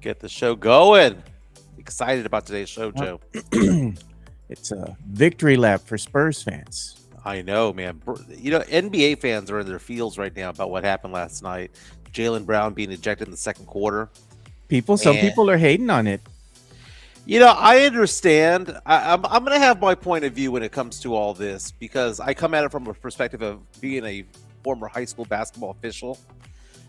Get the show going. Excited about today's show, Joe. It's a victory lap for Spurs fans. I know, man. You know, NBA fans are in their feels right now about what happened last night. Jaylen Brown being ejected in the second quarter. Some people are hating on it. You know, I understand. I'm going to have my point of view when it comes to all this because I come at it from a perspective of being a former high school basketball official.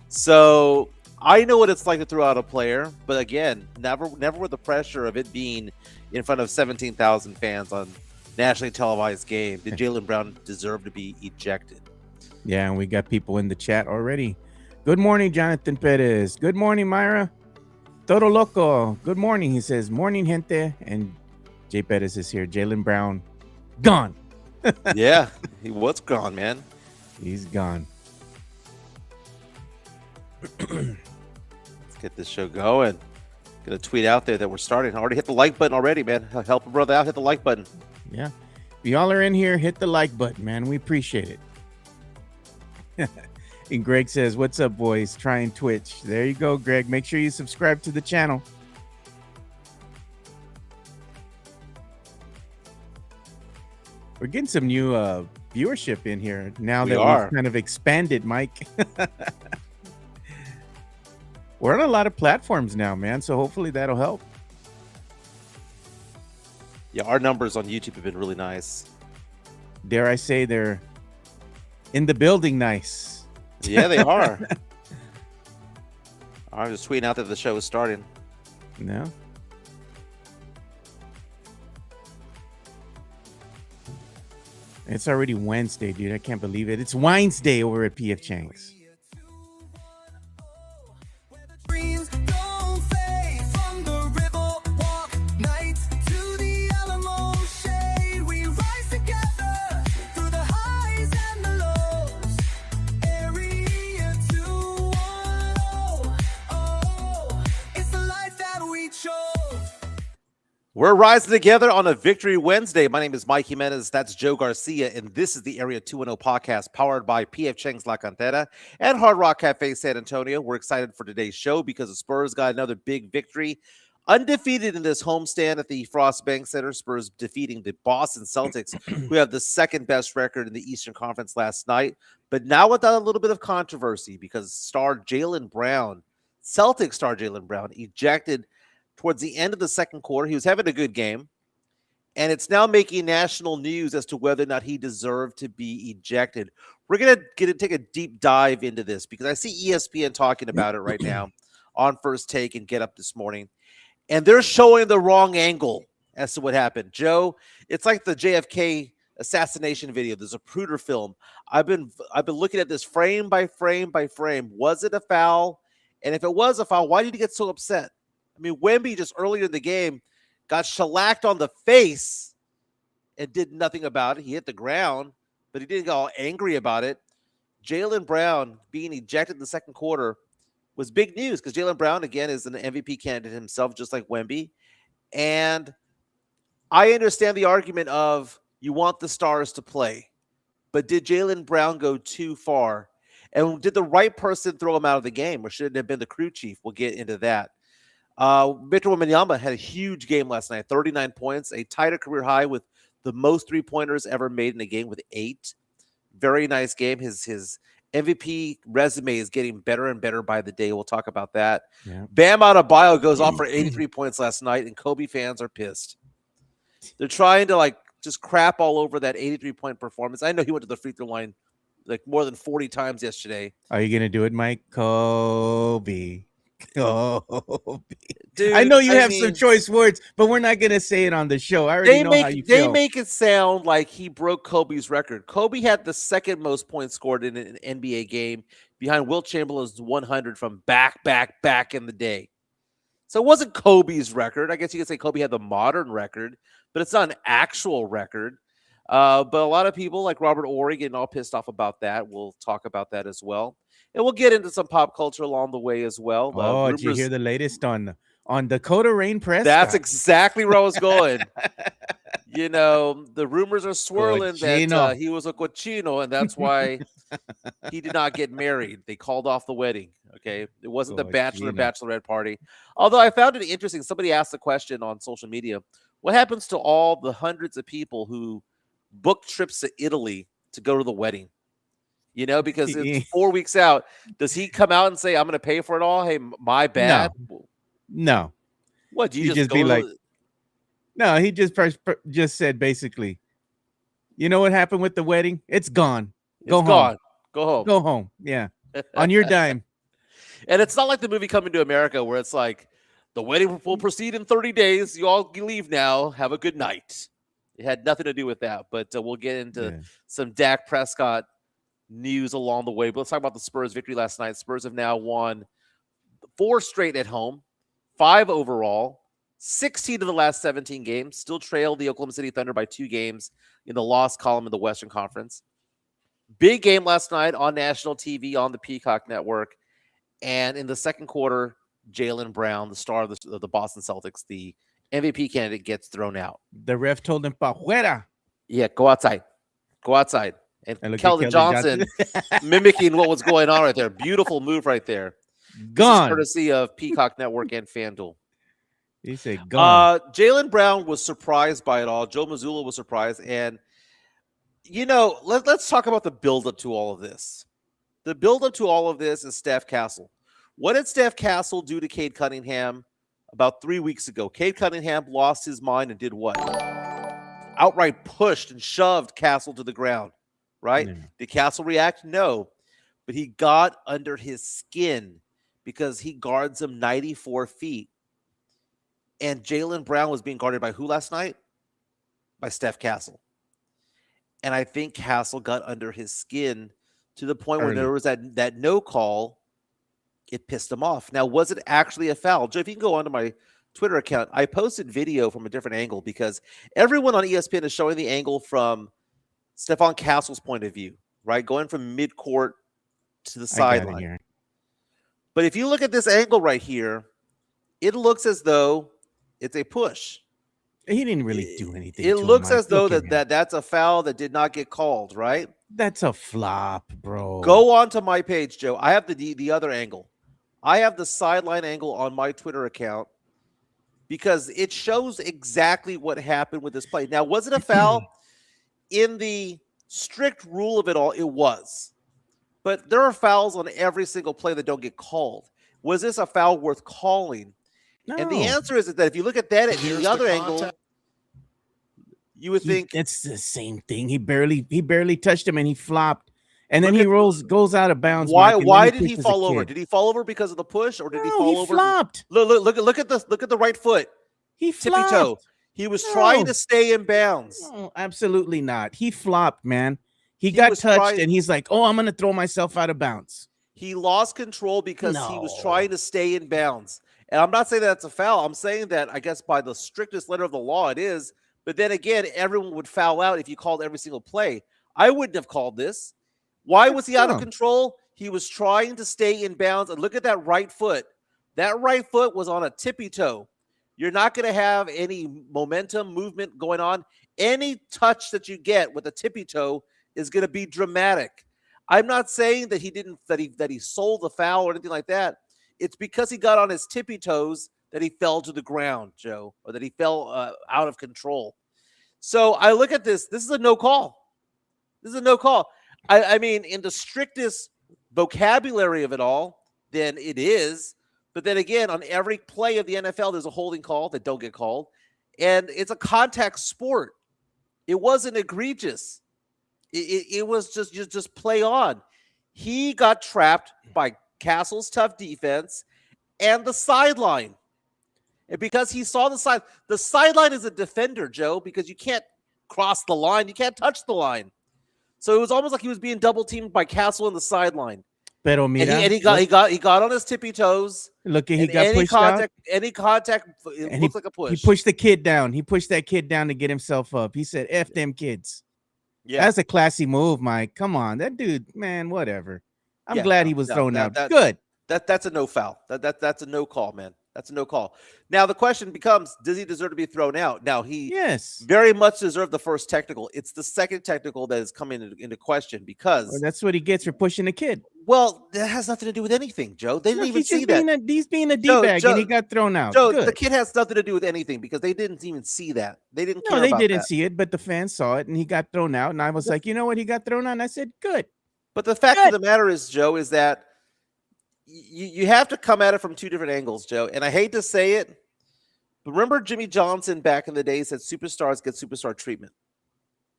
So I know what it's like to throw out a player, but again, never with the pressure of it being in front of 17,000 fans on nationally televised game. Did Jaylen Brown deserve to be ejected? Yeah, and we got people in the chat already. Good morning, Jonathan Perez. Good morning, Myra. Todo Loco. Good morning. He says, morning, gente. And Jay Perez is here. Jaylen Brown, gone. Yeah, he was gone, man. He's gone. Let's get this show going. Gonna tweet out there that we're starting. I already hit the like button already, man. Help a brother out. Hit the like button. Yeah. If y'all are in here, hit the like button, man. We appreciate it. And Greg says, what's up, boys? Trying Twitch. There you go, Greg. Make sure you subscribe to the channel. We're getting some new viewership in here now that we've kind of expanded, Mike. We're on a lot of platforms now, man. So hopefully that'll help. Yeah, our numbers on YouTube have been really nice. Dare I say they're in the building nice. Yeah, they are. I'm just tweeting out that the show is starting. No. It's already Wednesday, dude. I can't believe it. It's Wednesday over at PF Chang's. We're rising together on a Victory Wednesday. My name is Mike Jimenez. That's Joe Garcia. And this is the Area 210 podcast powered by PF Chang's La Cantera and Hard Rock Cafe San Antonio. We're excited for today's show because the Spurs got another big victory. Undefeated in this homestand at the Frost Bank Center. Spurs defeating the Boston Celtics, who have the second best record in the Eastern Conference last night. But now without a little bit of controversy because Celtics star Jaylen Brown, ejected towards the end of the second quarter. He was having a good game, and it's now making national news as to whether or not he deserved to be ejected. We're going to take a deep dive into this because I see ESPN talking about it right now on First Take and Get Up this morning, and they're showing the wrong angle as to what happened. Joe, it's like the JFK assassination video. There's a Zapruder film. I've been looking at this frame by frame by frame. Was it a foul? And if it was a foul, why did he get so upset? I mean, Wemby just earlier in the game got shellacked on the face and did nothing about it. He hit the ground, but he didn't get all angry about it. Jaylen Brown being ejected in the second quarter was big news because Jaylen Brown, again, is an MVP candidate himself, just like Wemby. And I understand the argument of you want the stars to play, but did Jaylen Brown go too far? And did the right person throw him out of the game, or should it have been the crew chief? We'll get into that. Victor Wembanyama had a huge game last night, 39 points, a tighter career high with the most three-pointers ever made in a game with 8. Very nice game. His MVP resume is getting better and better by the day. We'll talk about that. Yeah. Bam Adebayo goes off for 83 points last night, and Kobe fans are pissed. They're trying to just crap all over that 83-point performance. I know he went to the free throw line more than 40 times yesterday. Are you gonna do it, Mike? Kobe. Oh, dude, I know you have some choice words, but we're not going to say it on the show. I already know how you feel. They make it sound like he broke Kobe's record. Kobe had the second most points scored in an NBA game behind Wilt Chamberlain's 100 from back in the day. So it wasn't Kobe's record. I guess you could say Kobe had the modern record, but it's not an actual record. But a lot of people like Robert Horry getting all pissed off about that. We'll talk about that as well. And we'll get into some pop culture along the way as well. Did you hear the latest on Dakota Rain Prescott? That's exactly where I was going. You know, the rumors are swirling that he was a cochino, and that's why He did not get married. They called off the wedding. Okay. It wasn't the bachelor Cochino. bachelorette party. Although I found it interesting. Somebody asked the question on social media, what happens to all the hundreds of people who booked trips to Italy to go to the wedding? Because it's 4 weeks out. Does he come out and say, I'm going to pay for it all? Hey, my bad. No. What, do you He'd just be go like, no, he just said basically, you know what happened with the wedding? It's gone. Go home. Go home. Go home. Yeah. On your dime. And it's not like the movie Coming to America where it's like, the wedding will proceed in 30 days. You all can leave now. Have a good night. It had nothing to do with that. But we'll get into some Dak Prescott news along the way. But let's talk about the Spurs victory last night. Spurs have now won 4 straight at home, 5 overall, 16 of the last 17 games. Still trail the Oklahoma City Thunder by 2 games in the loss column of the Western Conference. Big game last night on national TV on the Peacock Network. And in the second quarter, Jaylen Brown, the star of the Boston Celtics, the MVP candidate, gets thrown out. The ref told him, "Pa fuera." Yeah, go outside. Go outside. And Keldon Johnson mimicking what was going on right there. Beautiful move right there. Gone. Courtesy of Peacock Network and FanDuel. He said gone. Jaylen Brown was surprised by it all. Joe Mazzulla was surprised. And, let's talk about the buildup to all of this. The buildup to all of this is Steph Castle. What did Steph Castle do to Cade Cunningham about 3 weeks ago? Cade Cunningham lost his mind and did what? Outright pushed and shoved Castle to the ground, right? Yeah. Did Castle react? No. But he got under his skin because he guards him 94 feet. And Jaylen Brown was being guarded by who last night? By Steph Castle. And I think Castle got under his skin to the point where there was that no call. It pissed him off. Now, was it actually a foul? Joe, if you can go onto my Twitter account, I posted video from a different angle because everyone on ESPN is showing the angle from Stephon Castle's point of view, right? Going from midcourt to the sideline. But if you look at this angle right here, it looks as though it's a push. He didn't really do anything. It looks as though that's a foul that did not get called, right? That's a flop, bro. Go on to my page, Joe. I have the other angle. I have the sideline angle on my Twitter account because it shows exactly what happened with this play. Now, was it a foul? In the strict rule of it all, it was. But there are fouls on every single play that don't get called. Was this a foul worth calling? No. And the answer is that if you look at that at the other angle, you would think it's the same thing. He barely touched him and he flopped. And then he goes out of bounds. Why did he fall over? Did he fall over because of the push, or did he fall over? He flopped. Look at the right foot. He flopped. Tippy toe. He was trying to stay in bounds. No, absolutely not. He flopped, man. He got touched and he's like, "Oh, I'm gonna throw myself out of bounds." He lost control because he was trying to stay in bounds. And I'm not saying that's a foul. I'm saying that I guess by the strictest letter of the law it is. But then again, everyone would foul out if you called every single play. I wouldn't have called this. Why was he out of control? He was trying to stay in bounds. And look at that right foot. That right foot was on a tippy toe. You're not going to have any momentum, movement going on. Any touch that you get with a tippy toe is going to be dramatic. I'm not saying that he sold the foul or anything like that. It's because he got on his tippy toes that he fell to the ground, Joe, or that he fell out of control. So I look at this. This is a no call. This is a no call. I mean, in the strictest vocabulary of it all, then it is. But then again, on every play of the NFL, there's a holding call that don't get called. And it's a contact sport. It wasn't egregious. It was just play on. He got trapped by Castle's tough defense and the sideline. And because he saw the sideline is a defender, Joe, because you can't cross the line. You can't touch the line. So it was almost like he was being double teamed by Castle on the sideline. Pero mira, and he got on his tippy toes. Look, he got pushed out. Any contact, it looks like a push. He pushed the kid down. He pushed that kid down to get himself up. He said, "F them kids." Yeah, that's a classy move, Mike. Come on, that dude, man. Whatever. I'm glad he was thrown out. Good. That's a no foul. That's a no call, man. That's a no call. Now the question becomes, does he deserve to be thrown out? Now he Yes. very much deserved the first technical. It's the second technical that is coming into question Well, because, that's what he gets for pushing the kid. well, that has nothing to do with anything, Joe. They didn't Look, even he's see just that. being a Joe, D-bag, and he got thrown out. Joe, the Good. kid has nothing to do with anything because they didn't even see that. They didn't No, care they about didn't that. see it, but the fans saw it, and he got thrown out. And I was like, you know what? He got thrown out. And I said, good. But the fact Good. of the matter is, Joe, is that you have to come at it from two different angles, Joe. And I hate to say it, but remember Jimmy Johnson back in the day said superstars get superstar treatment.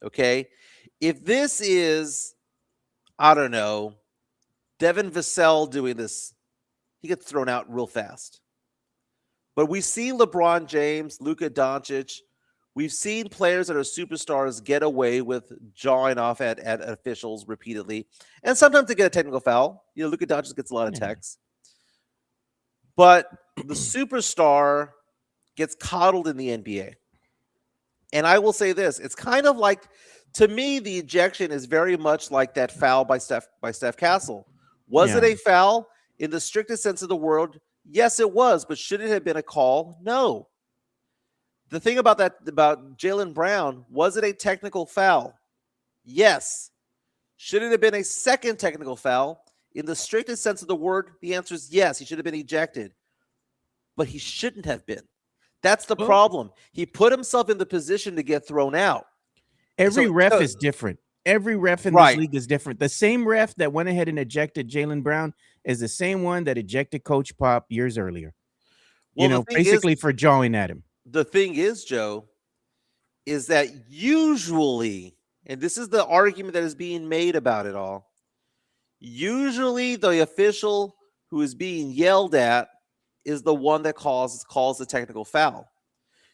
Okay? If this is, I don't know, Devin Vassell doing this, he gets thrown out real fast. But we see LeBron James, Luka Doncic. We've seen players that are superstars get away with jawing off at officials repeatedly. And sometimes they get a technical foul. You know, Luka Doncic gets a lot of techs. But the superstar gets coddled in the NBA. And I will say this, it's kind of like, to me, the ejection is very much like that foul by Steph Castle. Was it a foul in the strictest sense of the word? Yes, it was, but should it have been a call? No. The thing about Jaylen Brown, was it a technical foul? Yes. Should it have been a second technical foul? In the strictest sense of the word, the answer is yes. He should have been ejected. But he shouldn't have been. That's the problem. He put himself in the position to get thrown out. Every ref is different. Every ref in this league is different. The same ref that went ahead and ejected Jaylen Brown is the same one that ejected Coach Pop years earlier. Well, basically for jawing at him. The thing is, Joe, is that usually, and this is the argument that is being made about it all, usually the official who is being yelled at is the one that calls the technical foul.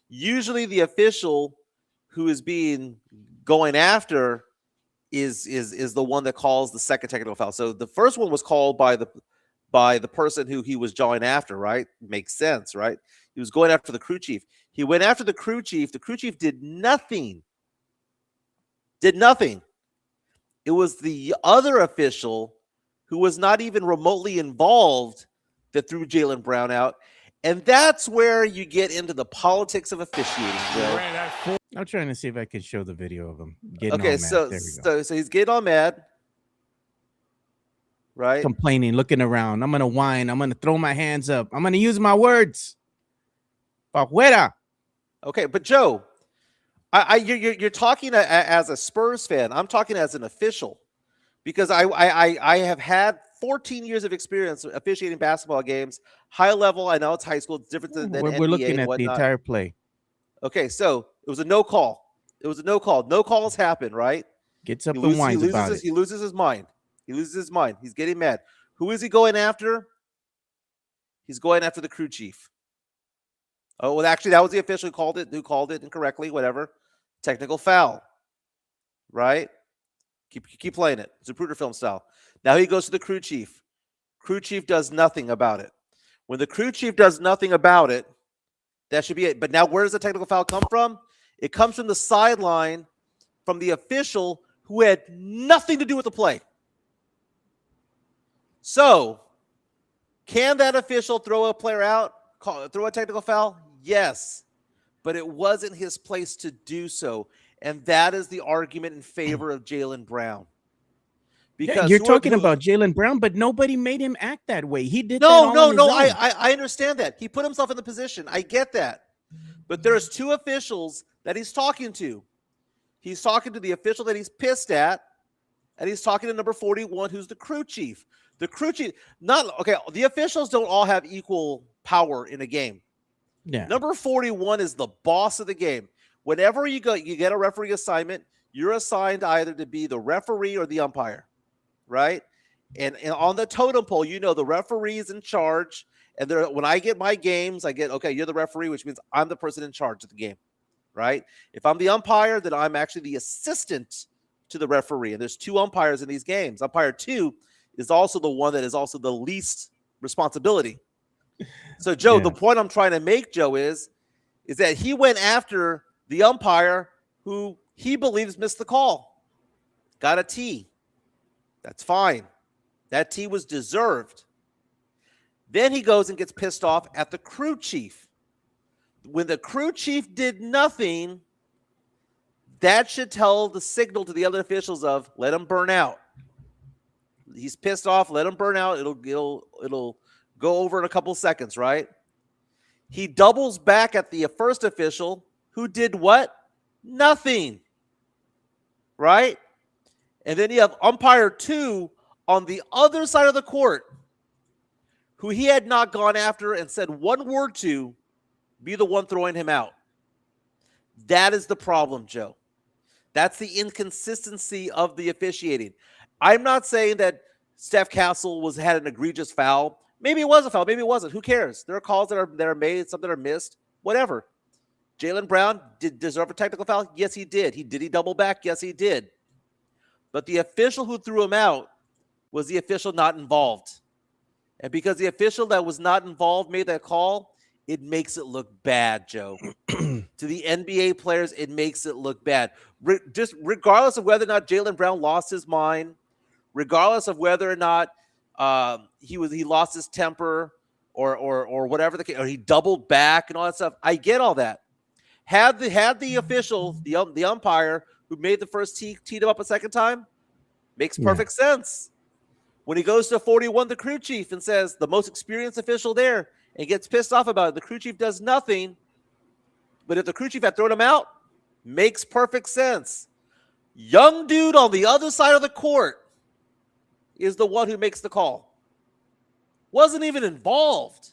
Usually the official who is being going after is the one that calls the second technical foul. So the first one was called by the person who he was jawing after, right? Makes sense, right? He was going after the crew chief. He went after the crew chief. The crew chief did nothing. Did nothing. It was the other official who was not even remotely involved that threw Jaylen Brown out. And that's where you get into the politics of officiating, Joe. I'm trying to see if I can show the video of him getting okay, all mad. So he's getting all mad, right? Complaining, looking around. I'm going to whine. I'm going to throw my hands up. I'm going to use my words. Pa fuera. Okay, but Joe, you're talking as a Spurs fan. I'm talking as an official because I have had 14 years of experience officiating basketball games, high level. I know it's high school. It's different than NBA. We're looking at the entire play. Okay, so it was a no call. It was a no call. No calls happen, right? Gets up and whines about it. He loses his mind. He loses his mind. He's getting mad. Who is he going after? He's going after the crew chief. Oh, well, actually, that was the official who called it incorrectly, whatever. Technical foul, right? Keep playing it. Zapruder film style. Now he goes to the crew chief. Crew chief does nothing about it. When the crew chief does nothing about it, that should be it. But now where does the technical foul come from? It comes from the sideline from the official who had nothing to do with the play. So, can that official throw a player out, throw a technical foul? Yes, but it wasn't his place to do so. And that is the argument in favor of Jaylen Brown. Because you're talking about Jaylen Brown, but nobody made him act that way. He did no. I understand that. He put himself in the position. I get that. But there's two officials that he's talking to. He's talking to the official that he's pissed at, and he's talking to number 41, who's the crew chief. The crew chief, the officials don't all have equal power in a game. Yeah. Number 41 is the boss of the game. Whenever you get a referee assignment, you're assigned either to be the referee or the umpire, right? And on the totem pole, the referee is in charge. And when I get my games, you're the referee, which means I'm the person in charge of the game, right? If I'm the umpire, then I'm actually the assistant to the referee. And there's two umpires in these games. Umpire 2 is also the one that is also the least responsibility. So, Joe, the point I'm trying to make, Joe, is that he went after the umpire who he believes missed the call. Got a T. That's fine. That T was deserved. Then he goes and gets pissed off at the crew chief. When the crew chief did nothing, that should tell the signal to the other officials of let him burn out. He's pissed off, let him burn out. It'll go over in a couple seconds, right? He doubles back at the first official who did what? Nothing. Right? And then you have umpire 2 on the other side of the court who he had not gone after and said one word to be the one throwing him out. That is the problem, Joe. That's the inconsistency of the officiating. I'm not saying that Steph Castle had an egregious foul. Maybe it was a foul. Maybe it wasn't. Who cares? There are calls that are made, some that are missed, whatever. Jaylen Brown did deserve a technical foul? Yes, he did. Did he double back? Yes, he did. But the official who threw him out was the official not involved. And because the official that was not involved made that call, it makes it look bad, Joe. To the NBA players, it makes it look bad. Just regardless of whether or not Jaylen Brown lost his mind, regardless of whether or not he lost his temper or whatever the case, or he doubled back and all that stuff. I get all that. Had the official, the umpire who made the first tee, teed him up a second time, makes perfect sense. When he goes to 41, the crew chief, and says the most experienced official there, and gets pissed off about it, the crew chief does nothing. But if the crew chief had thrown him out, makes perfect sense. Young dude on the other side of the court is the one who makes the call. Wasn't even involved.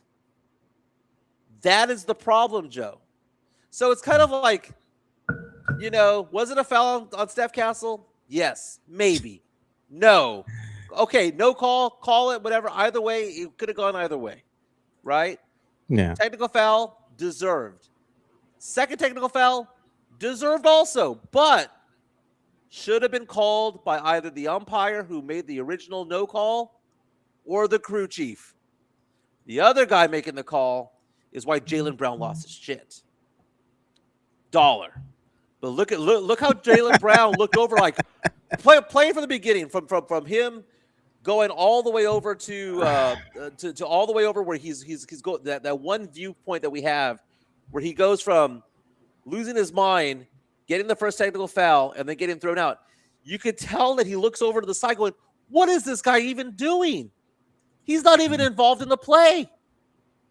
That is the problem, Joe. So it's kind of like, was it a foul on Steph Castle? Yes, maybe. No. Okay, no call it, whatever. Either way, it could have gone either way, right? Yeah. Technical foul, deserved. Second technical foul, deserved also, but should have been called by either the umpire who made the original no call or the crew chief. The other guy making the call is why Jaylen Brown lost his shit. $1. But look how Jaylen Brown looked over, like playing from the beginning, from him going all the way over to all the way over where he's going, that one viewpoint that we have where he goes from losing his mind, getting the first technical foul, and then getting thrown out. You could tell that he looks over to the side going, what is this guy even doing? He's not even involved in the play.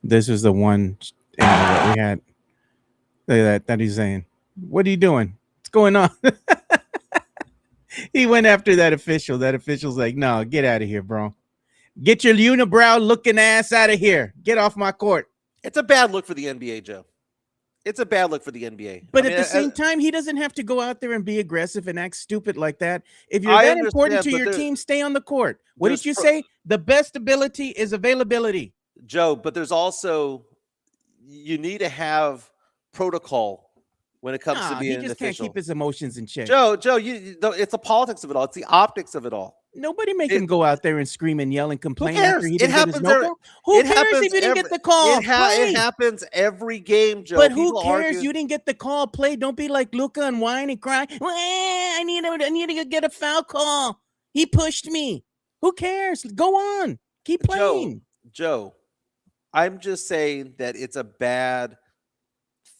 This is the one that we had that he's saying, what are you doing? What's going on? He went after that official. That official's like, no, get out of here, bro. Get your unibrow looking ass out of here. Get off my court. It's a bad look for the NBA, Joe. It's a bad look for the NBA. But at the same time, he doesn't have to go out there and be aggressive and act stupid like that. If you're that important to your team, stay on the court. What did you say? The best ability is availability. Joe, but there's also, you need to have protocol when it comes to being an official. He just can't keep his emotions in check. Joe, it's the politics of it all. It's the optics of it all. Nobody make him go out there and scream and yell and complain. Who cares? After he didn't get his no call. Who cares if you didn't get the call? It happens every game, Joe. But who cares? You didn't get the call. Play. Don't be like Luka and whine and cry. I need to get a foul call. He pushed me. Who cares? Go on. Keep playing. Joe, I'm just saying that it's a bad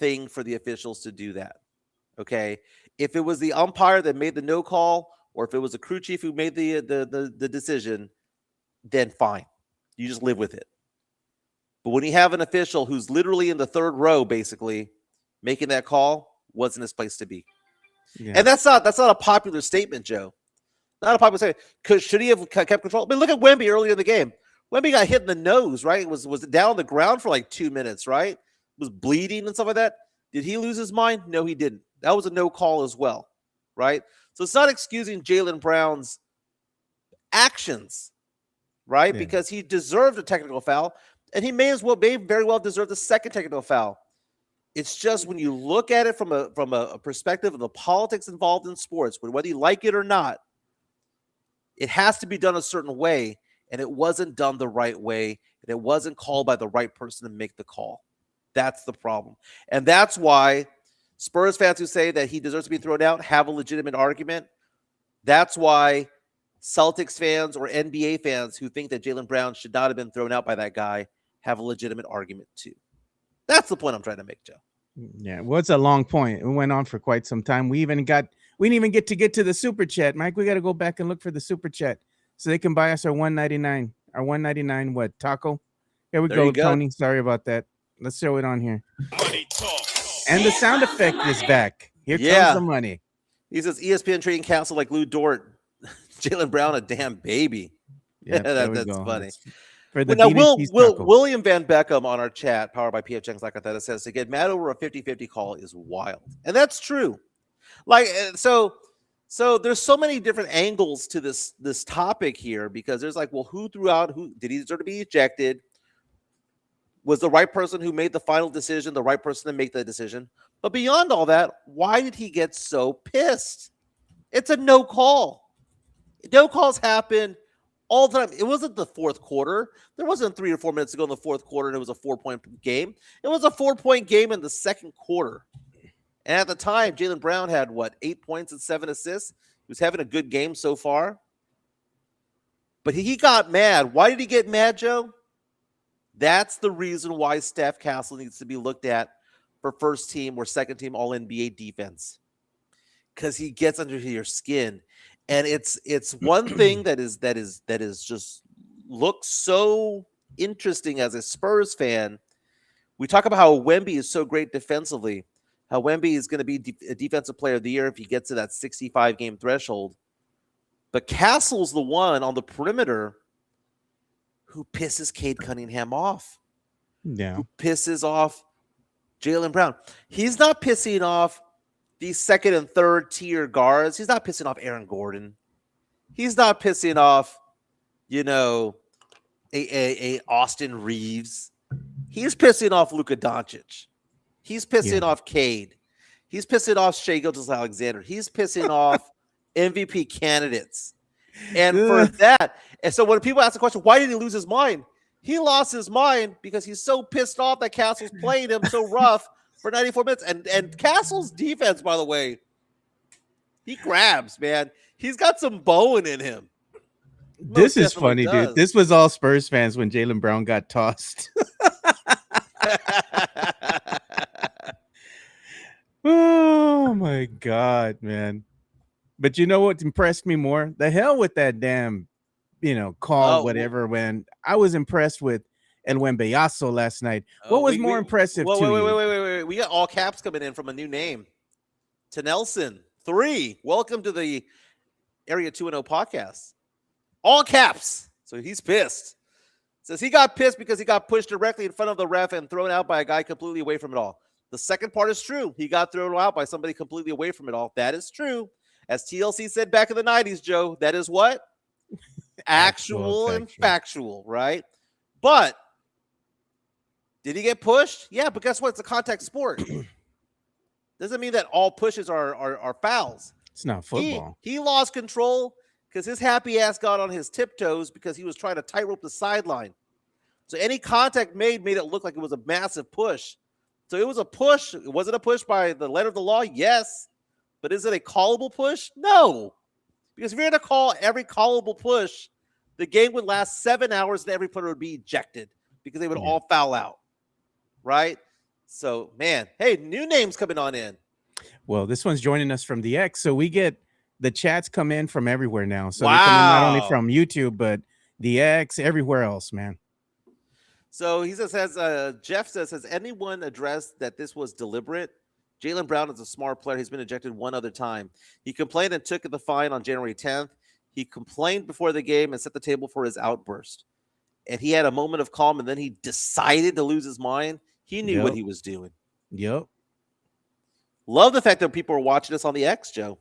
thing for the officials to do that. Okay? If it was the umpire that made the no call, or if it was a crew chief who made the decision, then fine. You just live with it. But when you have an official who's literally in the third row, basically, making that call, wasn't his place to be. Yeah. And that's not a popular statement, Joe. Not a popular statement. Because should he have kept control? I mean, look at Wemby earlier in the game. Wemby got hit in the nose, right? Was down on the ground for like 2 minutes, right? Was bleeding and stuff like that. Did he lose his mind? No, he didn't. That was a no call as well, right? So it's not excusing Jaylen Brown's actions, right? Yeah. Because he deserved a technical foul, and he may very well deserve the second technical foul. It's just when you look at it from a perspective of the politics involved in sports, whether you like it or not, it has to be done a certain way, and it wasn't done the right way, and it wasn't called by the right person to make the call. That's the problem. And that's why Spurs fans who say that he deserves to be thrown out have a legitimate argument. That's why Celtics fans or NBA fans who think that Jaylen Brown should not have been thrown out by that guy have a legitimate argument too. That's the point I'm trying to make, Joe. Yeah, well, it's a long point. It went on for quite some time. We didn't even get to the super chat, Mike. We got to go back and look for the super chat so they can buy us our $1.99. Our $1.99 what taco? Here we go, Tony. Sorry about that. Let's show it on here. Money talk. And the sound effect is back. Here comes the money. He says ESPN trading council like Lou Dort, Jaylen Brown, a damn baby. Yeah, that's funny. For the William Van Beckham on our chat, powered by PF Chang's like that, says to get mad over a 50-50 call is wild. And that's true. Like, so there's so many different angles to this topic here, because there's like, well, who threw out, who did he deserve to be ejected? Was the right person who made the final decision the right person to make the decision? But beyond all that, why did he get so pissed? It's a no call. No calls happen all the time. It wasn't the fourth quarter. There wasn't 3 or 4 minutes to go in the fourth quarter and it was a 4-point game. It was a 4-point game in the second quarter. And at the time, Jaylen Brown had, 8 points and 7 assists? He was having a good game so far. But he got mad. Why did he get mad, Joe? That's the reason why Steph Castle needs to be looked at for first team or second team All-NBA defense. Because he gets under your skin. And it's one thing that is just looks so interesting as a Spurs fan. We talk about how Wemby is so great defensively, how Wemby is going to be a defensive player of the year if he gets to that 65-game threshold. But Castle's the one on the perimeter who pisses Cade Cunningham off. Yeah. Who pisses off Jaylen Brown. He's not pissing off these second and third tier guards. He's not pissing off Aaron Gordon. He's not pissing off, a Austin Reeves. He's pissing off Luka Doncic. He's pissing off Cade. He's pissing off Shai Gilgeous-Alexander. He's pissing off MVP candidates. And for that, and so when people ask the question, why did he lose his mind? He lost his mind because he's so pissed off that Castle's playing him so rough for 94 minutes. And Castle's defense, by the way, he grabs, man. He's got some bone in him. This is funny, dude. This was all Spurs fans when Jaylen Brown got tossed. Oh, my God, man. But you know what impressed me more? The hell with that damn, call, whatever, when I was impressed with El Wembeyazo last night. What was more impressive to you? Wait. We got all caps coming in from a new name. To Nelson, 3. Welcome to the Area 2-0 podcast. All caps. So he's pissed. Says he got pissed because he got pushed directly in front of the ref and thrown out by a guy completely away from it all. The second part is true. He got thrown out by somebody completely away from it all. That is true. As TLC said back in the 90s, Joe, that is what? Actual and factual, right? But did he get pushed? Yeah, but guess what? It's a contact sport. Doesn't mean that all pushes are fouls. It's not football. He lost control because his happy ass got on his tiptoes because he was trying to tightrope the sideline. So any contact made it look like it was a massive push. So it was a push. Was it a push by the letter of the law? Yes. But is it a callable push? No. Because if you're going to call every callable push, the game would last 7 hours and every player would be ejected because they would all foul out. Right? So, man, hey, new names coming on in. Well, this one's joining us from the X. So we get the chats come in from everywhere now. So they come in not only from YouTube, but the X, everywhere else, man. So he says, Jeff says, has anyone addressed that this was deliberate? Jaylen Brown is a smart player. He's been ejected one other time. He complained and took the fine on January 10th. He complained before the game and set the table for his outburst. And he had a moment of calm, and then he decided to lose his mind. He knew what he was doing. Yep. Love the fact that people are watching us on the X, Joe.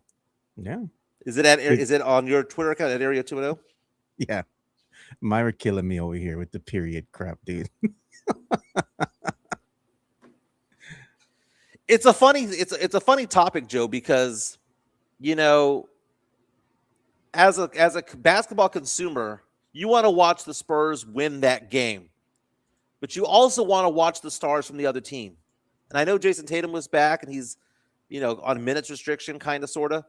Yeah. Is it on your Twitter account at Area 2-0? Yeah. Myra killing me over here with the period crap, dude. It's a funny topic, Joe, because as a basketball consumer, you want to watch the Spurs win that game, but you also want to watch the stars from the other team. And I know Jason Tatum was back, and he's on minutes restriction, kind of, sort of.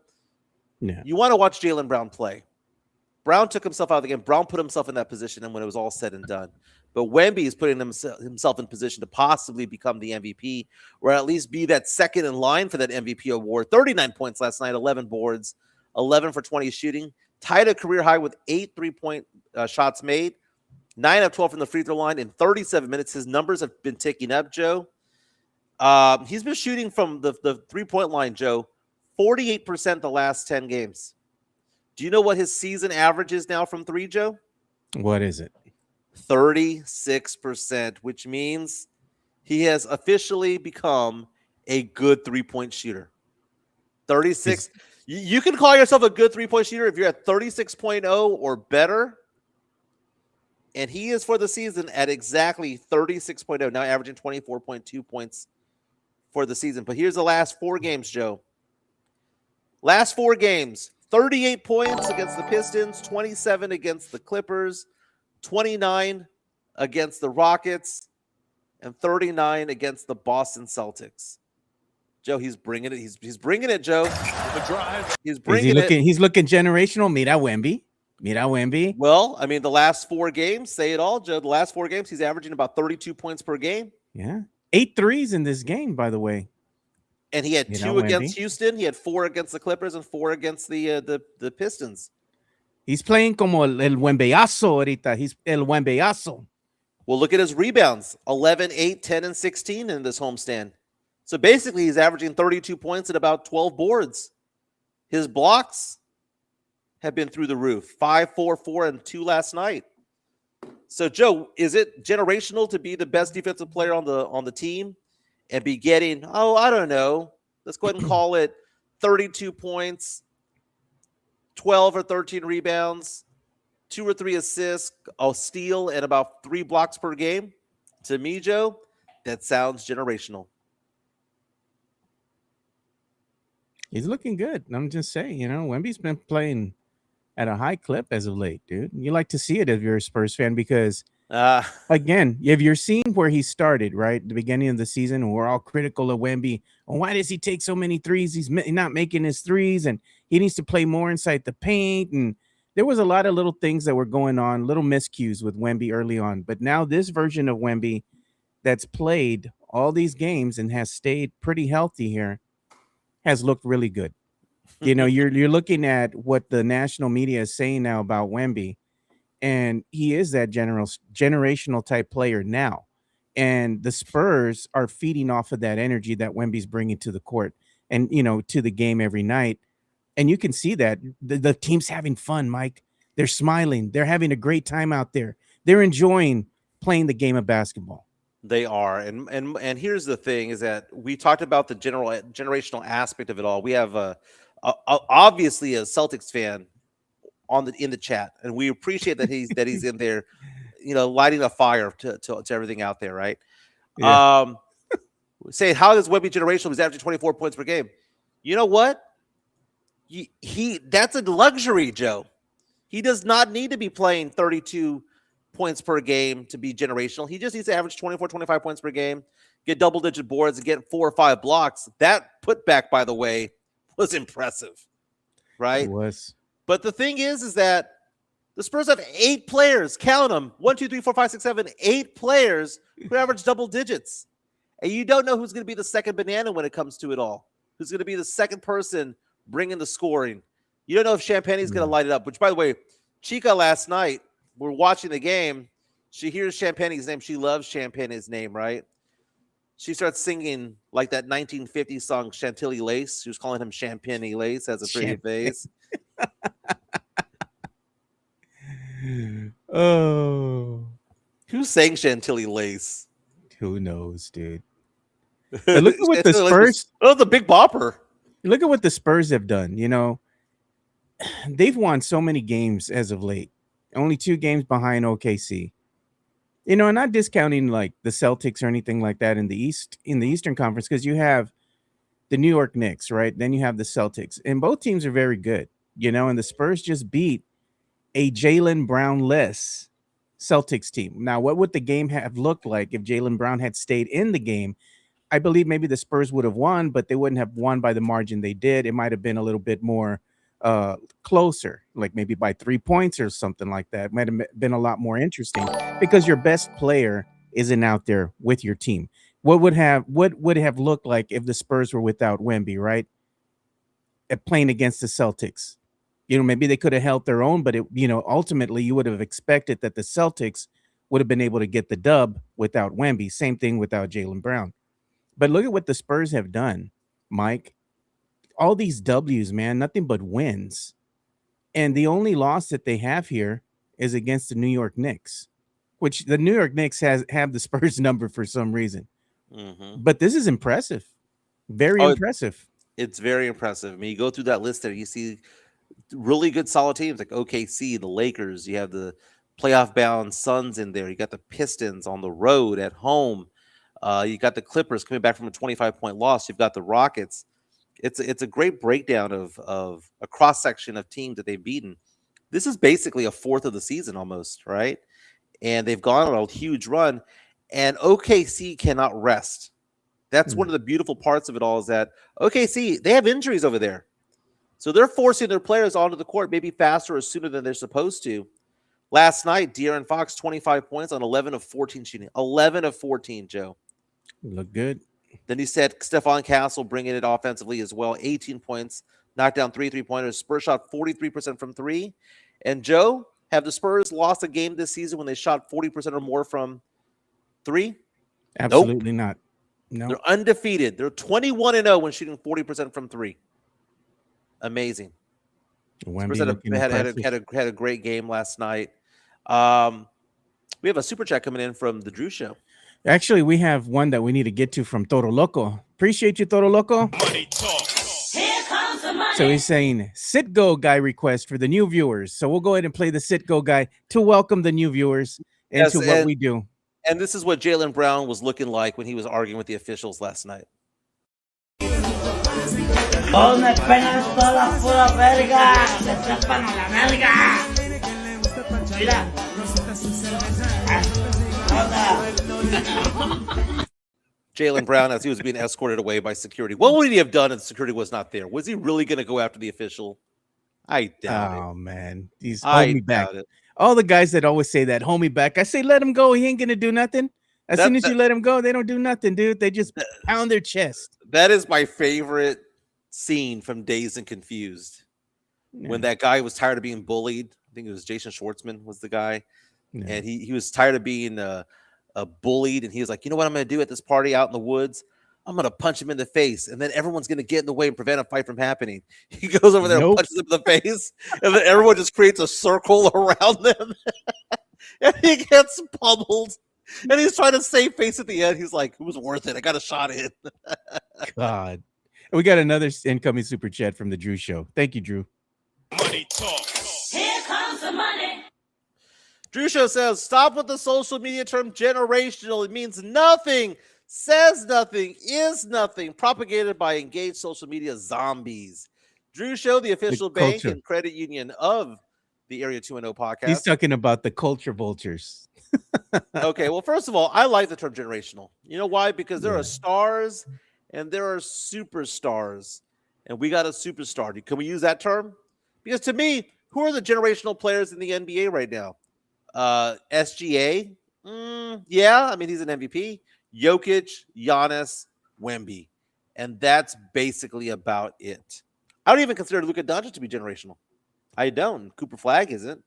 Yeah. You want to watch Jaylen Brown play. Brown took himself out of the game. Brown put himself in that position, and when it was all said and done. But Wemby is putting himself in position to possibly become the MVP, or at least be that second in line for that MVP award. 39 points last night, 11 boards, 11 for 20 shooting, tied a career high with 8 3-point shots made, 9 of 12 from the free throw line in 37 minutes. His numbers have been ticking up, Joe. He's been shooting from the 3-point line, Joe, 48% the last 10 games. Do you know what his season average is now from three, Joe? What is it? 36%, which means he has officially become a good 3-point shooter. 36. You can call yourself a good 3-point shooter if you're at 36.0 or better. And he is for the season at exactly 36.0, now averaging 24.2 points for the season. But here's the last 4 games, Joe. Last 4 games, 38 points against the Pistons, 27 against the Clippers, 29 against the Rockets, and 39 against the Boston Celtics. Joe, he's bringing it. He's bringing it, Joe. The drive. He's bringing it. He's looking generational. Mira Wemby. Well, I mean, the last 4 games say it all, Joe. The last 4 games, he's averaging about 32 points per game. Yeah. 8 threes in this game, by the way. And he had 2 against Houston. He had 4 against the Clippers and 4 against the Pistons. He's playing como el Wembeyazo ahorita. He's el Wembeyazo. Well, look at his rebounds. 11, 8, 10, and 16 in this homestand. So basically, he's averaging 32 points at about 12 boards. His blocks have been through the roof. 5, 4, 4, and 2 last night. So, Joe, is it generational to be the best defensive player on the team and be getting, I don't know, let's go ahead and call it 32 points, 12 or 13 rebounds, 2 or 3 assists, a steal, and about 3 blocks per game? To me, Joe, that sounds generational. He's looking good. I'm just saying, Wemby's been playing at a high clip as of late, dude. You like to see it if you're a Spurs fan because, again, if you're seeing where he started, right, the beginning of the season, and we're all critical of Wemby. Well, why does he take so many threes? He's not making his threes, and he needs to play more inside the paint. And there was a lot of little things that were going on, little miscues with Wemby early on. But now this version of Wemby that's played all these games and has stayed pretty healthy here has looked really good. You're looking at what the national media is saying now about Wemby, and he is that generational type player now. And the Spurs are feeding off of that energy that Wemby's bringing to the court and, to the game every night. And you can see that the team's having fun, Mike. They're smiling. They're having a great time out there. They're enjoying playing the game of basketball. They are, and here's the thing: is that we talked about the generational aspect of it all. We have obviously a Celtics fan in the chat, and we appreciate that he's in there, lighting a fire to everything out there, right? Yeah. Saying how does Wemby generational? He's averaging 24 points per game. You know what? That's a luxury, Joe. He does not need to be playing 32 points per game to be generational. He just needs to average 24, 25 points per game, get double-digit boards, and get 4 or 5 blocks. That putback, by the way, was impressive, right? It was. But the thing is that the Spurs have 8 players. Count them. 1, 2, 3, 4, 5, 6, 7, 8 players who average double digits. And you don't know who's going to be the second banana when it comes to it all. Who's going to be the second person bringing the scoring. You don't know if Champagne's going to light it up, which, by the way, Chica last night, we're watching the game. She hears Champagne's name. She loves Champagne's name, right? She starts singing like that 1950s song, Chantilly Lace. She was calling him Champagne Lace, has a pretty face. Oh. Who sang Chantilly Lace? Who knows, dude? But look at what the Spurs... Oh, the Big Bopper. Look at what the Spurs have done, They've won so many games as of late. Only 2 games behind OKC. And not discounting like the Celtics or anything like that in the Eastern Conference, because you have the New York Knicks, right? Then you have the Celtics, and both teams are very good, and the Spurs just beat a Jaylen Brown-less Celtics team. Now, what would the game have looked like if Jaylen Brown had stayed in the game? I believe maybe the Spurs would have won, but they wouldn't have won by the margin they did. It might have been a little bit more closer, like maybe by 3 points or something like that. Might have been a lot more interesting because your best player isn't out there with your team. What would have looked like if the Spurs were without Wemby, right? Playing against the Celtics. Maybe they could have held their own, but ultimately you would have expected that the Celtics would have been able to get the dub without Wemby. Same thing without Jaylen Brown. But look at what the Spurs have done, Mike. All these W's, man, nothing but wins. And the only loss that they have here is against the New York Knicks, which the New York Knicks have the Spurs number for some reason. Mm-hmm. But this is impressive. Very impressive. It's very impressive. I mean, you go through that list there, you see really good solid teams like OKC, the Lakers, you have the playoff bound Suns in there, you got the Pistons on the road at home. You got the Clippers coming back from a 25-point loss. You've got the Rockets. It's a great breakdown of a cross section of teams that they've beaten. This is basically a fourth of the season almost, right? And they've gone on a huge run, and OKC cannot rest. That's one of the beautiful parts of it all is that OKC, they have injuries over there. So they're forcing their players onto the court maybe faster or sooner than they're supposed to. Last night, De'Aaron Fox, 25 points on 11 of 14 shooting. 11 of 14, Joe. Look good. Then he said Stephon Castle bringing it offensively as well. 18 points, knocked down 3 3-pointers. Spurs shot 43% from three. And Joe, have the Spurs lost a game this season when they shot 40% or more from three? Absolutely not. No. They're undefeated. They're 21-0 when shooting 40% from three. Amazing. Spurs had a great game last night. We have a super chat coming in from the Drew Show. Actually, we have one that we need to get to from Toro Loco. Appreciate you, Toro Loco. Money talks. Here comes the money. So he's saying sit go guy request for the new viewers. So we'll go ahead and play the sit go guy to welcome the new viewers into what we do. And this is what Jaylen Brown was looking like when he was arguing with the officials last night. Todos me pegan toda la pura verga, se trepan a la verga. Mira. Jaylen Brown, as he was being escorted away by security. What would he have done if security was not there? Was he really going to go after the official? I doubt it. Oh, man. He's hold me back. All the guys that always say that, hold me back. I say, let him go. He ain't going to do nothing. As soon as you let him go, they don't do nothing, dude. They just pound their chest. That is my favorite scene from Dazed and Confused. Yeah. When that guy was tired of being bullied. I think it was Jason Schwartzman was the guy. Yeah. And he was tired of being bullied. And he was like, you know what I'm going to do at this party out in the woods? I'm going to punch him in the face. And then everyone's going to get in the way and prevent a fight from happening. He goes over there and punches him in the face. And then everyone just creates a circle around them. And he gets pummeled. And he's trying to save face at the end. He's like, it was worth it. I got a shot in. God. We got another incoming super chat from the Drew Show. Thank you, Drew. Money talks. Here comes the money. Drew Show says, stop with the social media term generational. It means nothing, says nothing, is nothing. Propagated by engaged social media zombies. Drew Show, the official bank and credit union of the Area 210 podcast. He's talking about the culture vultures. Okay, well, first of all, I like the term generational. You know why? Because there are stars and there are superstars. And we got a superstar. Can we use that term? Because to me, who are the generational players in the NBA right now? SGA? Yeah, I mean, he's an MVP. Jokic, Giannis, Wemby. And that's basically about it. I don't even consider Luka Doncic to be generational. I don't. Cooper Flagg isn't.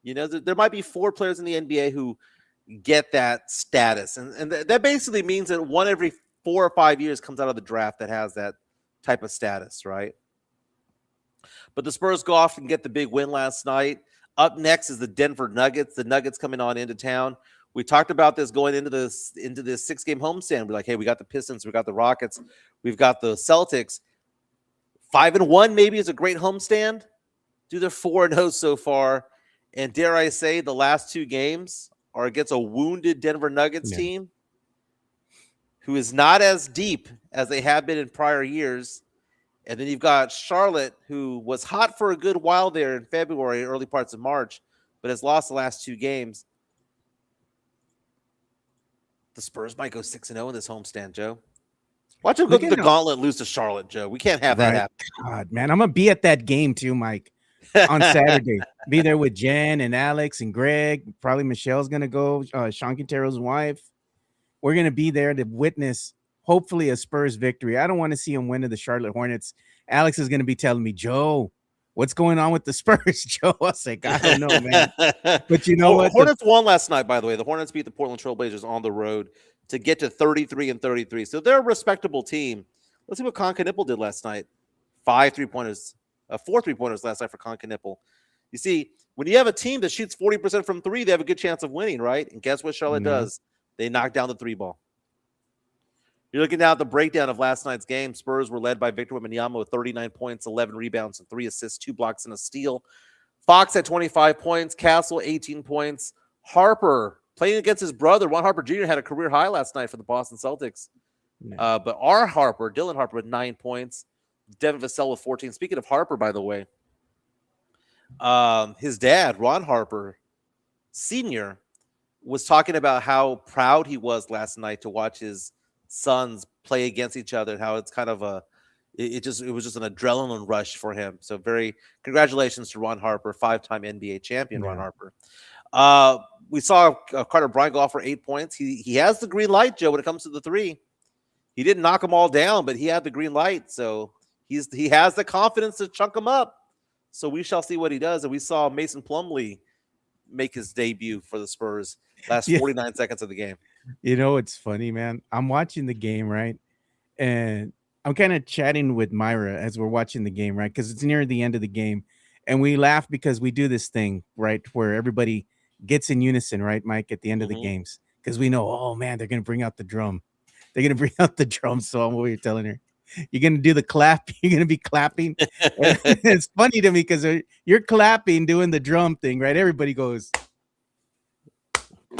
You know, there might be 4 players in the NBA who get that status. And that basically means that one every 4 or 5 years comes out of the draft that has that type of status, right? But the Spurs go off and get the big win last night. Up next is the Denver Nuggets. The Nuggets coming on into town. We talked about this going into this 6-game homestand. We're like, hey, we got the Pistons, we got the Rockets, we've got the Celtics. 5-1 maybe is a great homestand. They're 4-0 so far. And dare I say, the last 2 games are against a wounded Denver Nuggets team who is not as deep as they have been in prior years. And then you've got Charlotte, who was hot for a good while there in February, early parts of March, but has lost the last 2 games. The Spurs might go 6-0 in this homestand, Joe. Watch him go Look through at the him. gauntlet, lose to Charlotte, Joe. We can't have that Right. happen. God, man, I'm gonna be at that game too, Mike, on Saturday. Be there with Jen and Alex and Greg. Probably Michelle's gonna go. Sean Quintero's wife. We're gonna be there to witness, hopefully, a Spurs victory. I don't want to see him win to the Charlotte Hornets. Alex is gonna be telling me, Joe, what's going on with the Spurs, Joe? I was like, I don't know, man. But you know what? Hornets won last night, by the way. The Hornets beat the Portland Trailblazers on the road to get to 33-33. So they're a respectable team. Let's see what Conca-Nipple did last night. 5 3-pointers, 4 3-pointers last night for Conca-Nipple. You see, when you have a team that shoots 40% from three, they have a good chance of winning, right? And guess what Charlotte does? They knock down the three ball. You're looking now at the breakdown of last night's game. Spurs were led by Victor Wembanyama with 39 points, 11 rebounds, and 3 assists, 2 blocks, and a steal. Fox had 25 points, Castle 18 points. Harper playing against his brother, Ron Harper Jr. had a career high last night for the Boston Celtics. But our Harper, Dylan Harper, with 9 points. Devin Vassell with 14. Speaking of Harper, by the way, his dad, Ron Harper Sr., was talking about how proud he was last night to watch his sons play against each other, and how it's kind of it was just an adrenaline rush for him. So very congratulations to Ron Harper, 5-time NBA champion. Ron Harper. We saw Carter Bryant go off for 8 points. He has the green light, Joe, when it comes to the three. He didn't knock them all down, but he had the green light. So he has the confidence to chunk them up. So we shall see what he does. And we saw Mason Plumlee make his debut for the Spurs last 49 seconds of the game. You know, it's funny, man. I'm watching the game, right? And I'm kind of chatting with Myra as we're watching the game, right? Because it's near the end of the game. And we laugh because we do this thing, right? Where everybody gets in unison, right, Mike, at the end of the games. Because we know, oh, man, they're going to bring out the drum. They're going to bring out the drum song. What you're telling her. You're going to do the clap. You're going to be clapping. It's funny to me because you're clapping, doing the drum thing, right? Everybody goes,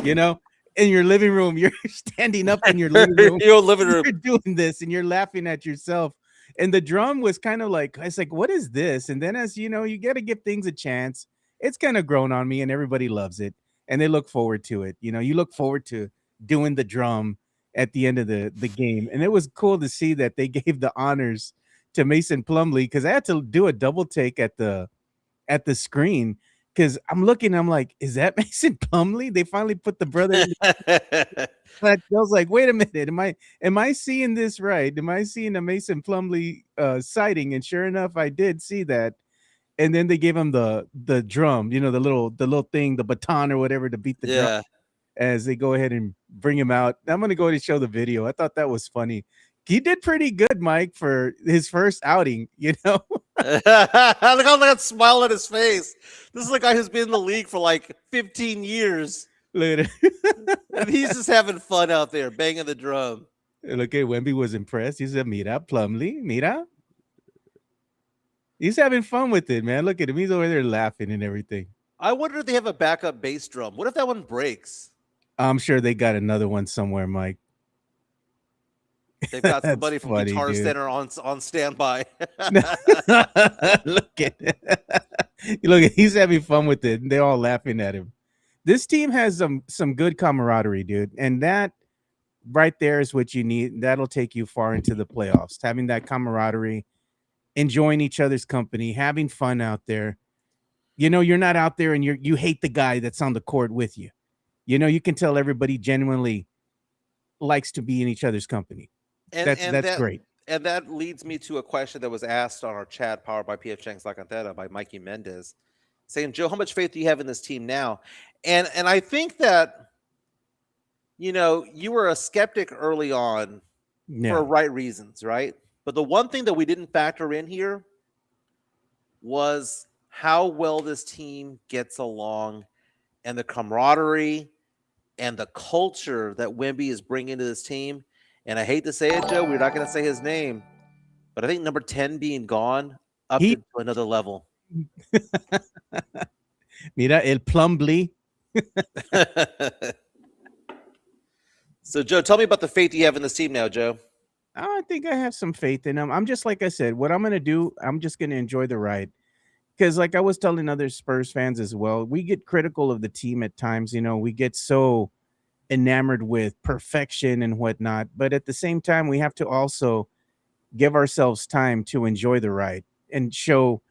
you know, in your living room, you're standing up in your living room. You're doing this and you're laughing at yourself. And the drum was kind of like, it's like, what is this? And then as you know, you got to give things a chance. It's kind of grown on me and everybody loves it. And they look forward to it. You know, you look forward to doing the drum at the end of the game. And it was cool to see that they gave the honors to Mason Plumlee, because I had to do a double take at the screen. Because I'm looking, I'm like, is that Mason Plumlee? They finally put the brother in the I was like, wait a minute, am I seeing this right? Am I seeing a Mason Plumlee sighting? And sure enough, I did see that. And then they gave him the drum, you know, the little thing, the baton or whatever to beat the drum as they go ahead and bring him out. I'm gonna go ahead and show the video. I thought that was funny. He did pretty good, Mike, for his first outing, you know. Look how that smile on his face. This is a guy who's been in the league for like 15 years. Look and he's just having fun out there, banging the drum. Look at Wemby was impressed. He said, Mira, Plumlee, mira. He's having fun with it, man. Look at him. He's over there laughing and everything. I wonder if they have a backup bass drum. What if that one breaks? I'm sure they got another one somewhere, Mike. They've got somebody from Guitar Center on standby. Look at it. He's having fun with it, and they're all laughing at him. This team has some good camaraderie, dude, and that right there is what you need. That'll take you far into the playoffs. Having that camaraderie, enjoying each other's company, having fun out there. You know, you're not out there and you hate the guy that's on the court with you. You know, you can tell everybody genuinely likes to be in each other's company. That's great. And that leads me to a question that was asked on our chat, powered by PF Chang's La Cantera, by Mikey Mendez, saying, Joe, how much faith do you have in this team now? And I think that, you know, you were a skeptic early on for right reasons, right? But the one thing that we didn't factor in here was how well this team gets along and the camaraderie and the culture that Wemby is bringing to this team. And I hate to say it, Joe, we're not going to say his name, but I think number 10 being gone upped it to another level. Mira, el Plumlee. So, Joe, tell me about the faith you have in this team now, Joe. I think I have some faith in them. I'm just, like I said, what I'm going to do, I'm just going to enjoy the ride. Because like I was telling other Spurs fans as well, we get critical of the team at times. You know, we get so enamored with perfection and whatnot. But at the same time, we have to also give ourselves time to enjoy the ride and show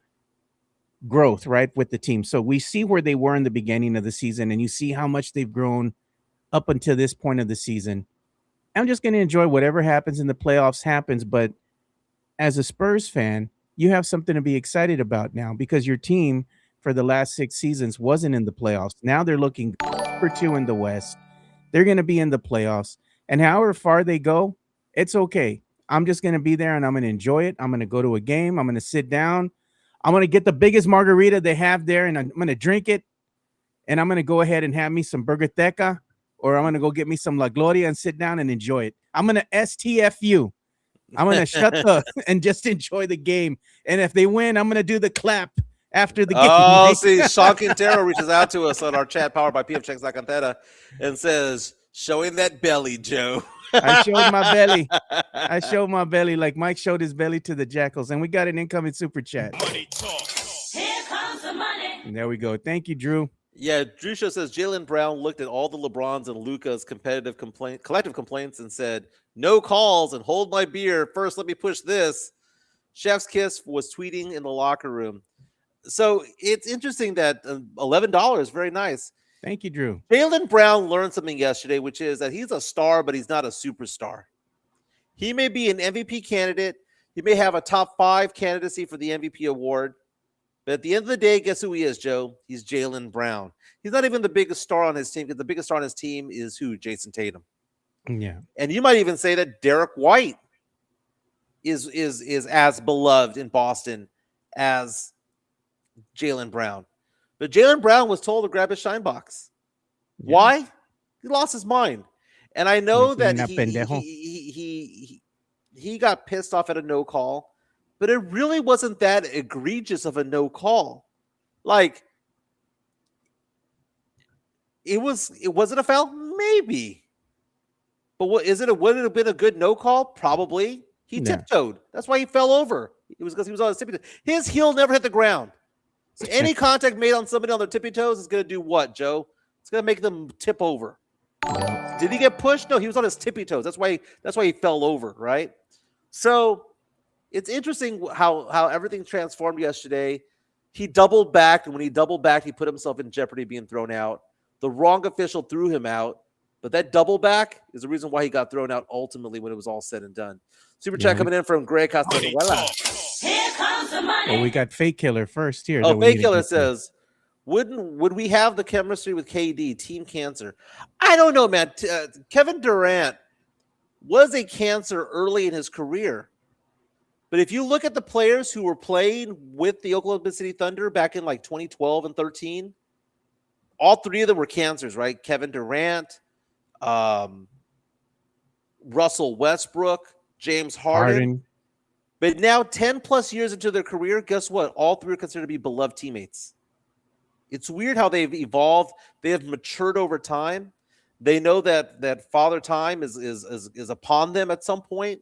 growth, right, with the team. So we see where they were in the beginning of the season, and you see how much they've grown up until this point of the season. I'm just going to enjoy whatever happens in the playoffs happens. But as a Spurs fan, you have something to be excited about now because your team for the last 6 seasons wasn't in the playoffs. Now they're looking for 2 in the West. They're going to be in the playoffs. And however far they go, it's okay. I'm just going to be there and I'm going to enjoy it. I'm going to go to a game. I'm going to sit down. I'm going to get the biggest margarita they have there and I'm going to drink it. And I'm going to go ahead and have me some Burgerteca, or I'm going to go get me some La Gloria and sit down and enjoy it. I'm going to STFU. I'm going to shut the and just enjoy the game. And if they win, I'm going to do the clap after the game. Oh, right? see, Sean Quintero reaches out to us on our chat powered by PF Checks La Cantera and says, showing that belly, Joe. I showed my belly. I showed my belly like Mike showed his belly to the Jackals. And we got an incoming super chat. Money talk. Here comes the money. And there we go. Thank you, Drew. Yeah, Drew Show says Jaylen Brown looked at all the LeBrons and Luka's collective complaints and said, no calls and hold my beer. First, let me push this. Chef's Kiss was tweeting in the locker room. So it's interesting that $11, very nice. Thank you, Drew. Jaylen Brown learned something yesterday, which is that he's a star, but he's not a superstar. He may be an MVP candidate. He may have a top 5 candidacy for the MVP award. But at the end of the day, guess who he is, Joe? He's Jaylen Brown. He's not even the biggest star on his team because the biggest star on his team is who? Jason Tatum. Yeah. And you might even say that Derek White is as beloved in Boston as Jaylen Brown. But Jaylen Brown was told to grab his shine box. Yeah. Why? He lost his mind. And I know that Pendejo. he got pissed off at a no call. But it really wasn't that egregious of a no call. Like, was it a foul? Maybe. But would it have been a good no call? Probably. He tiptoed. That's why he fell over. It was because he was on his tippy toes. His heel never hit the ground. So any contact made on somebody on their tippy toes is going to do what, Joe? It's going to make them tip over. Yeah. Did he get pushed? No, he was on his tippy toes. That's why he fell over, right? So it's interesting how everything transformed yesterday. He doubled back, and when he doubled back, he put himself in jeopardy of being thrown out. The wrong official threw him out, but that double back is the reason why he got thrown out ultimately when it was all said and done. Super chat coming in from Greg Castanuela. Here comes the money. Well, we got Fake Killer first here. Oh, Fake Killer says, would we have the chemistry with KD, Team Cancer? I don't know, man. Kevin Durant was a cancer early in his career. But if you look at the players who were playing with the Oklahoma City Thunder back in like 2012 and 13, all 3 of them were cancers, right? Kevin Durant, Russell Westbrook, James Harden. But now 10 plus years into their career, guess what? All 3 are considered to be beloved teammates. It's weird how they've evolved. They have matured over time. They know that father time is upon them at some point.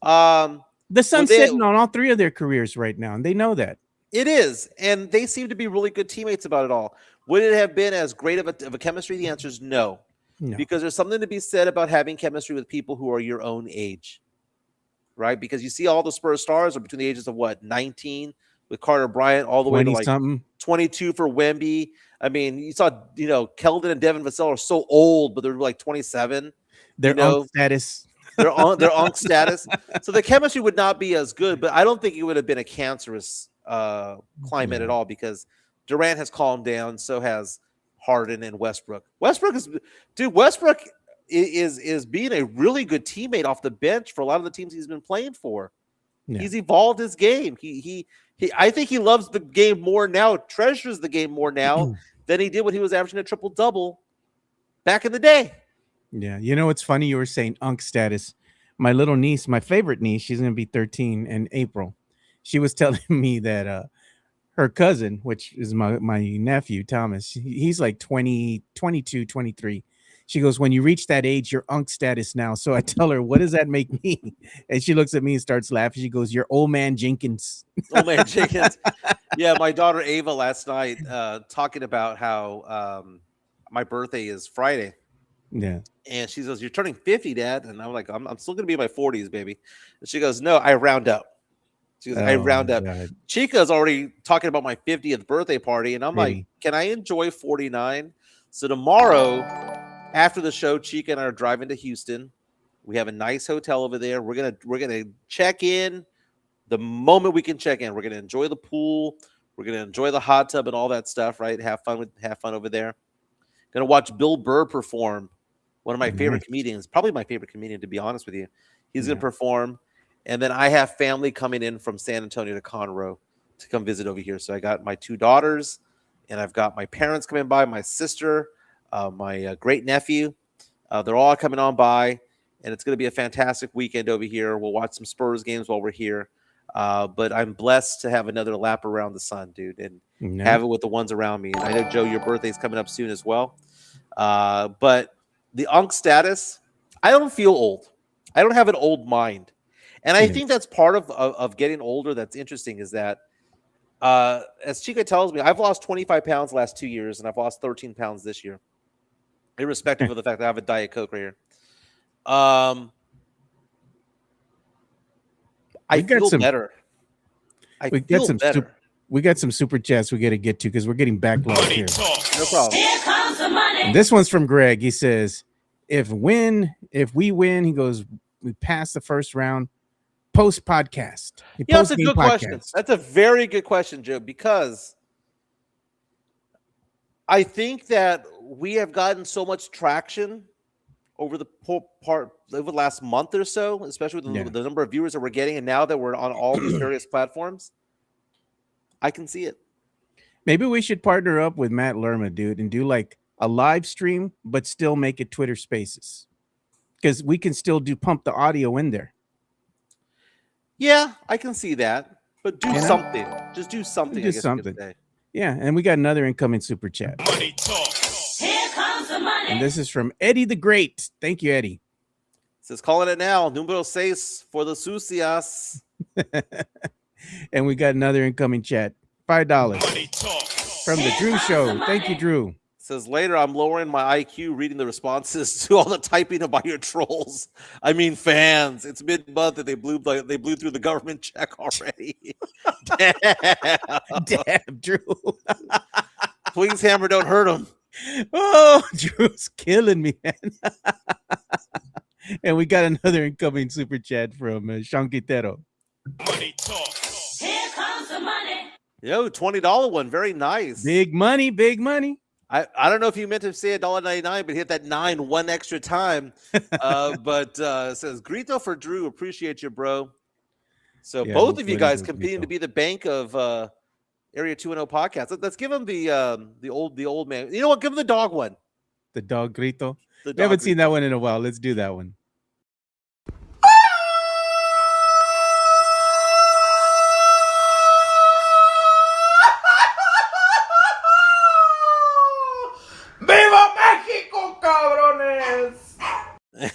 The sun's sitting on all 3 of their careers right now, and they know that. It is, and they seem to be really good teammates about it all. Would it have been as great of a chemistry? The answer is no. Because there's something to be said about having chemistry with people who are your own age, right? Because you see all the Spurs stars are between the ages of 19 with Carter Bryant all the way to like 22 for Wemby. I mean, you saw, Keldon and Devin Vassell are so old, but they're like 27. They're on status. They're on status. So the chemistry would not be as good, but I don't think it would have been a cancerous climate at all because Durant has calmed down. So has Harden and Westbrook. Westbrook is being a really good teammate off the bench for a lot of the teams he's been playing for. Yeah. He's evolved his game. He I think he loves the game more now, treasures the game more now than he did when he was averaging a triple-double back in the day. Yeah, it's funny you were saying unk status. My little niece, my favorite niece, she's going to be 13 in April. She was telling me that her cousin, which is my nephew, Thomas, he's like 20, 22, 23. She goes, when you reach that age, you're unk status now. So I tell her, what does that make me? And she looks at me and starts laughing. She goes, you're old man Jenkins. Old man Jenkins. Yeah, my daughter Ava last night talking about how my birthday is Friday. Yeah. And she goes, "You're turning 50, Dad." And I'm like, I'm still going to be in my 40s, baby. And she goes, "No, I round up." She goes, "I Oh round my up." God. Chica's already talking about my 50th birthday party. And I'm like, Pity. can I enjoy 49? So tomorrow, after the show, Chica and I are driving to Houston. We have a nice hotel over there. We're gonna check in the moment we can check in. We're gonna enjoy the pool. We're gonna enjoy the hot tub and all that stuff, right? Have fun over there. Gonna watch Bill Burr perform, one of my favorite Nice. comedians, probably my favorite comedian, to be honest with you. He's Yeah. gonna perform, and then I have family coming in from San Antonio to Conroe to come visit over here. So I got my 2 daughters, and I've got my parents coming by, my sister, my great nephew. They're all coming on by, and it's going to be a fantastic weekend over here. We'll watch some Spurs games while we're here. But I'm blessed to have another lap around the sun, dude, and Yeah. have it with the ones around me. And I know, Joe, your birthday's coming up soon as well. But the Unk status, I don't feel old. I don't have an old mind. And I think that's part of getting older that's interesting is that, as Chica tells me, I've lost 25 pounds the last 2 years, and I've lost 13 pounds this year, irrespective of the fact that I have a Diet Coke right here. I feel better. We got some super chats we got to get to because we're getting backlogged Money here. talk. No problem. Here comes the money. And this one's from Greg. He says, if we win, he goes, we pass the first round post podcast. Yeah, that's a good question. That's a very good question, Joe, because I think that we have gotten so much traction over the last month or so, especially with the number of viewers that we're getting, and now that we're on all these various platforms, I can see it. Maybe we should partner up with Matt Lerma, dude, and do like a live stream, but still make it Twitter Spaces, because we can still pump the audio in there. Yeah, I can see that, but do something. Just do something. Do something. Yeah, and we got another incoming super chat. Money talk. Here comes the money. And this is from Eddie the Great. Thank you, Eddie. It says, calling it now. Número 6 for the sucias. And we got another incoming chat. $5 Money talk. from the Drew Show. Thank you, Drew. It says, later, I'm lowering my IQ reading the responses to all the typing about your trolls. I mean, fans. It's mid-month and they blew through the government check already. Damn, Drew. Please, Hammer, don't hurt him. Oh, Drew's killing me, man. And we got another incoming super chat from Shankitero. Money talk. Here comes the money. Yo, $20 one. Very nice. Big money, big money. I don't know if you meant to say $1.99, but hit that 9 one extra time. But it says, Grito for Drew. Appreciate you, bro. So Yeah, both of you guys Grito. continue to be the bank of Area 210 podcast. Let's give him the old man. You know what? Give him the dog one. The dog Grito. The We haven't dog seen that one in a while. Let's do that one. ¡Viva México, cabrones!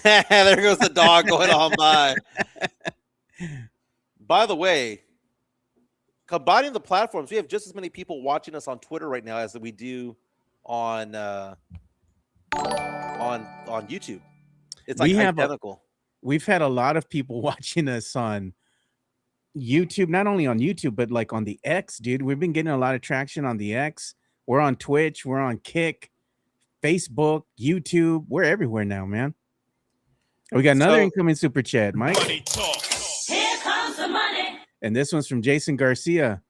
There goes the dog going on by. By the way, combining the platforms, we have just as many people watching us on Twitter right now as we do on YouTube. It's like identical. We've had a lot of people watching us on YouTube, not only on YouTube, but like on the X, dude. We've been getting a lot of traction on the X. We're on Twitch. We're on Kick, Facebook, YouTube. We're everywhere now, man. We got another incoming super chat, Mike. Money talk. Here comes the money. And this one's from Jason Garcia.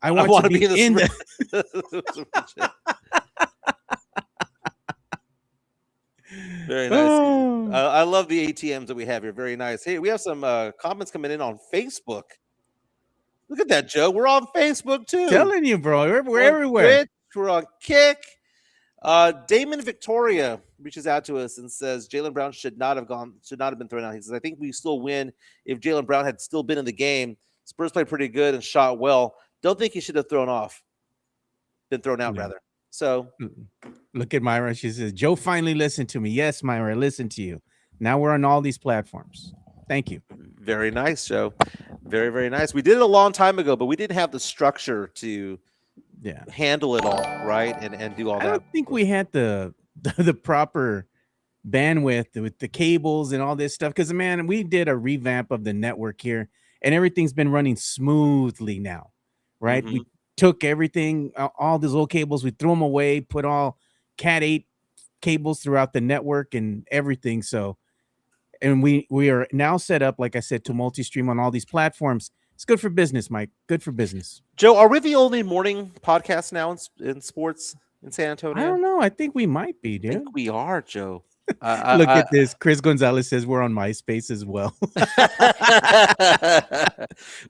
I want to be in the Very nice. Oh. I love the ATMs that we have here. Very nice. Hey, we have some comments coming in on Facebook. Look at that, Joe. We're on Facebook too. Telling you, bro. We're everywhere. Twitch, we're on Kick. Damon Victoria reaches out to us and says Jaylen Brown should not have been thrown out. He says, I think we still win if Jaylen Brown had still been in the game. Spurs played pretty good and shot well. Don't think he should have been thrown out, rather. So look at Myra. She says, Joe finally listened to me. Yes, Myra, I listened to you. Now we're on all these platforms. Thank you. Very nice, Joe. Very, very nice. We did it a long time ago, but we didn't have the structure to handle it all, right? And do all that. I don't think we had the proper bandwidth with the cables and all this stuff. Because, man, we did a revamp of the network here, and everything's been running smoothly now, right? Mhm. We took everything, all these old cables, we threw them away, put all Cat 8 cables throughout the network and everything. So, and we are now set up, like I said, to multi-stream on all these platforms. It's good for business, Mike. Good for business. Joe, are we the only morning podcast now in sports in San Antonio? I don't know. I think we might be, I dude. think we are, Joe. Look at this. Chris Gonzalez says we're on MySpace as well.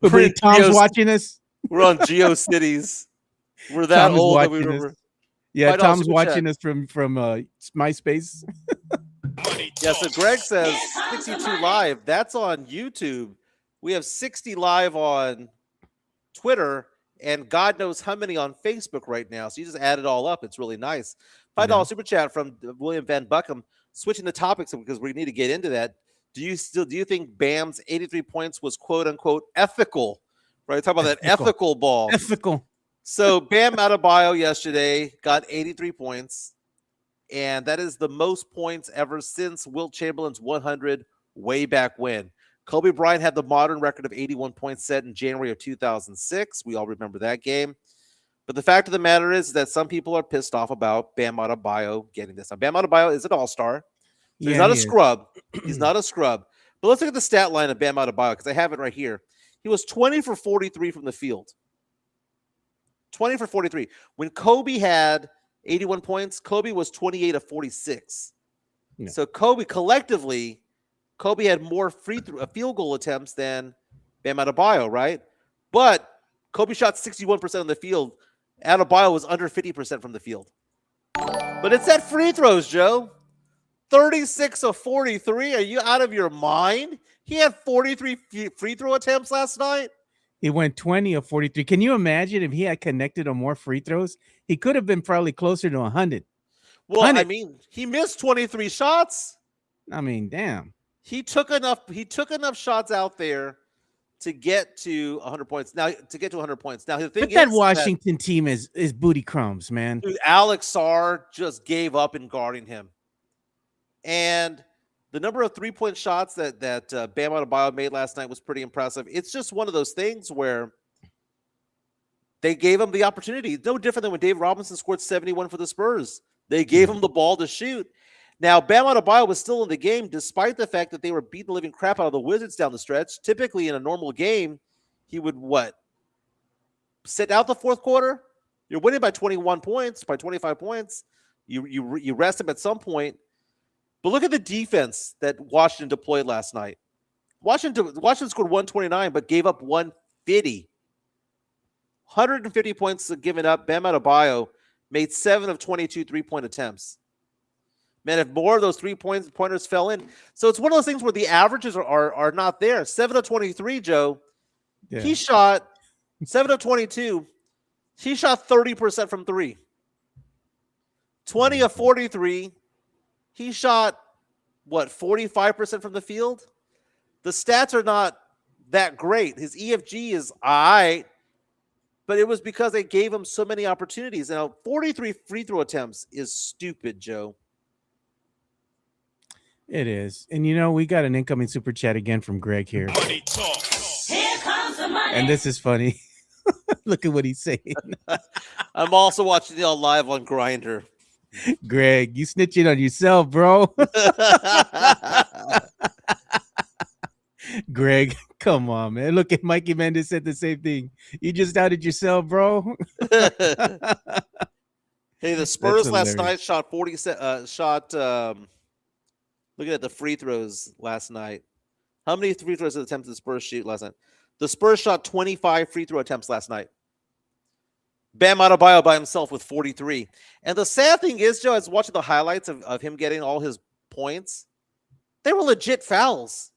We're Tom's watching us. We're on GeoCities. We're that Tom is old that we watching remember. us. Yeah, $5 Tom's super watching chat. us from MySpace. Money Yeah, so talk. Greg says 62 live. That's on YouTube. We have 60 live on Twitter, and God knows how many on Facebook right now. So you just add it all up. It's really nice. $5 Yeah. super chat from William Van Buckham. Switching the topics because we need to get into that. Do you think Bam's 83 points was quote unquote ethical? Right, talk about that ethical ball. Ethical. So Bam Adebayo yesterday got 83 points, and that is the most points ever since Wilt Chamberlain's 100 way back when. Kobe Bryant had the modern record of 81 points set in January of 2006. We all remember that game. But the fact of the matter is that some people are pissed off about Bam Adebayo getting this. Now, Bam Adebayo is an all-star. So he's not a scrub. He's not a scrub. But let's look at the stat line of Bam Adebayo because I have it right here. He was 20 for 43 from the field. 20 for 43. When Kobe had 81 points, Kobe was 28 of 46. Yeah. So collectively, Kobe had more field goal attempts than Bam Adebayo, right? But Kobe shot 61% on the field. Adebayo was under 50% from the field. But it's at free throws, Joe. 36 of 43. Are you out of your mind? He had 43 free throw attempts last night. He went 20 of 43. Can you imagine if he had connected on more free throws? He could have been probably closer to 100. Well, 100. I mean, he missed 23 shots. I mean, damn. He took enough shots out there to get to 100 points. Now, the thing But is that Washington team is booty crumbs, man. dude, Alex Sarr just gave up in guarding him. And the number of three-point shots that Bam Adebayo made last night was pretty impressive. It's just one of those things where they gave him the opportunity. It's no different than when Dave Robinson scored 71 for the Spurs. They gave him the ball to shoot. Now, Bam Adebayo was still in the game despite the fact that they were beating the living crap out of the Wizards down the stretch. Typically, in a normal game, he would sit out the fourth quarter? You're winning by 21 points, by 25 points. You rest him at some point. But look at the defense that Washington deployed last night. Washington scored 129, but gave up 150. 150 points given up. Bam Adebayo made 7 of 22 three-point attempts. Man, if more of those three-pointers fell in. So it's one of those things where the averages are not there. 7 of 23, Joe. Yeah. He shot 7 of 22. He shot 30% from three. 20 of 43. He shot, 45% from the field? The stats are not that great. His EFG is all right, but it was because they gave him so many opportunities. Now, 43 free throw attempts is stupid, Joe. It is. And, we got an incoming super chat again from Greg here. Money talk. Here comes the money. And this is funny. Look at what he's saying. I'm also watching y'all live on Grindr. Greg, you snitching on yourself, bro. Greg, come on, man. Look at Mikey Mendez said the same thing. You just outed yourself, bro. Hey, the Spurs last night shot 47. Looking at the free throws last night. How many free throws attempts did the Spurs shoot last night? The Spurs shot 25 free throw attempts last night. Bam Adebayo by himself with 43. And the sad thing is, Joe, I was watching the highlights of him getting all his points. They were legit fouls.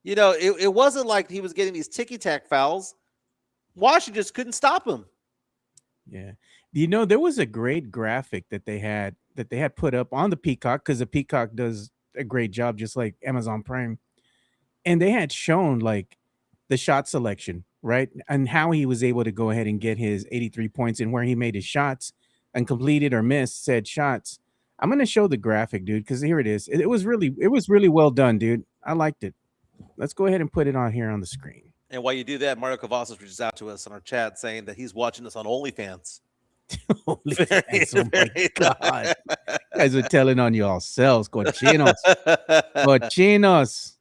It wasn't like he was getting these ticky-tack fouls. Washington just couldn't stop him. Yeah. There was a great graphic that they had put up on the Peacock, because the Peacock does a great job, just like Amazon Prime. And they had shown the shot selection, right? And how he was able to go ahead and get his 83 points and where he made his shots and completed or missed said shots. I'm gonna show the graphic, dude, because here it is. It was really well done, dude. I liked it. Let's go ahead and put it on here on the screen. And while you do that, Mario Cavazos reaches out to us on our chat saying that he's watching us on OnlyFans. Holy Very, fans, oh my very god. nice. You guys are telling on yourselves. Cochinos. Cochinos.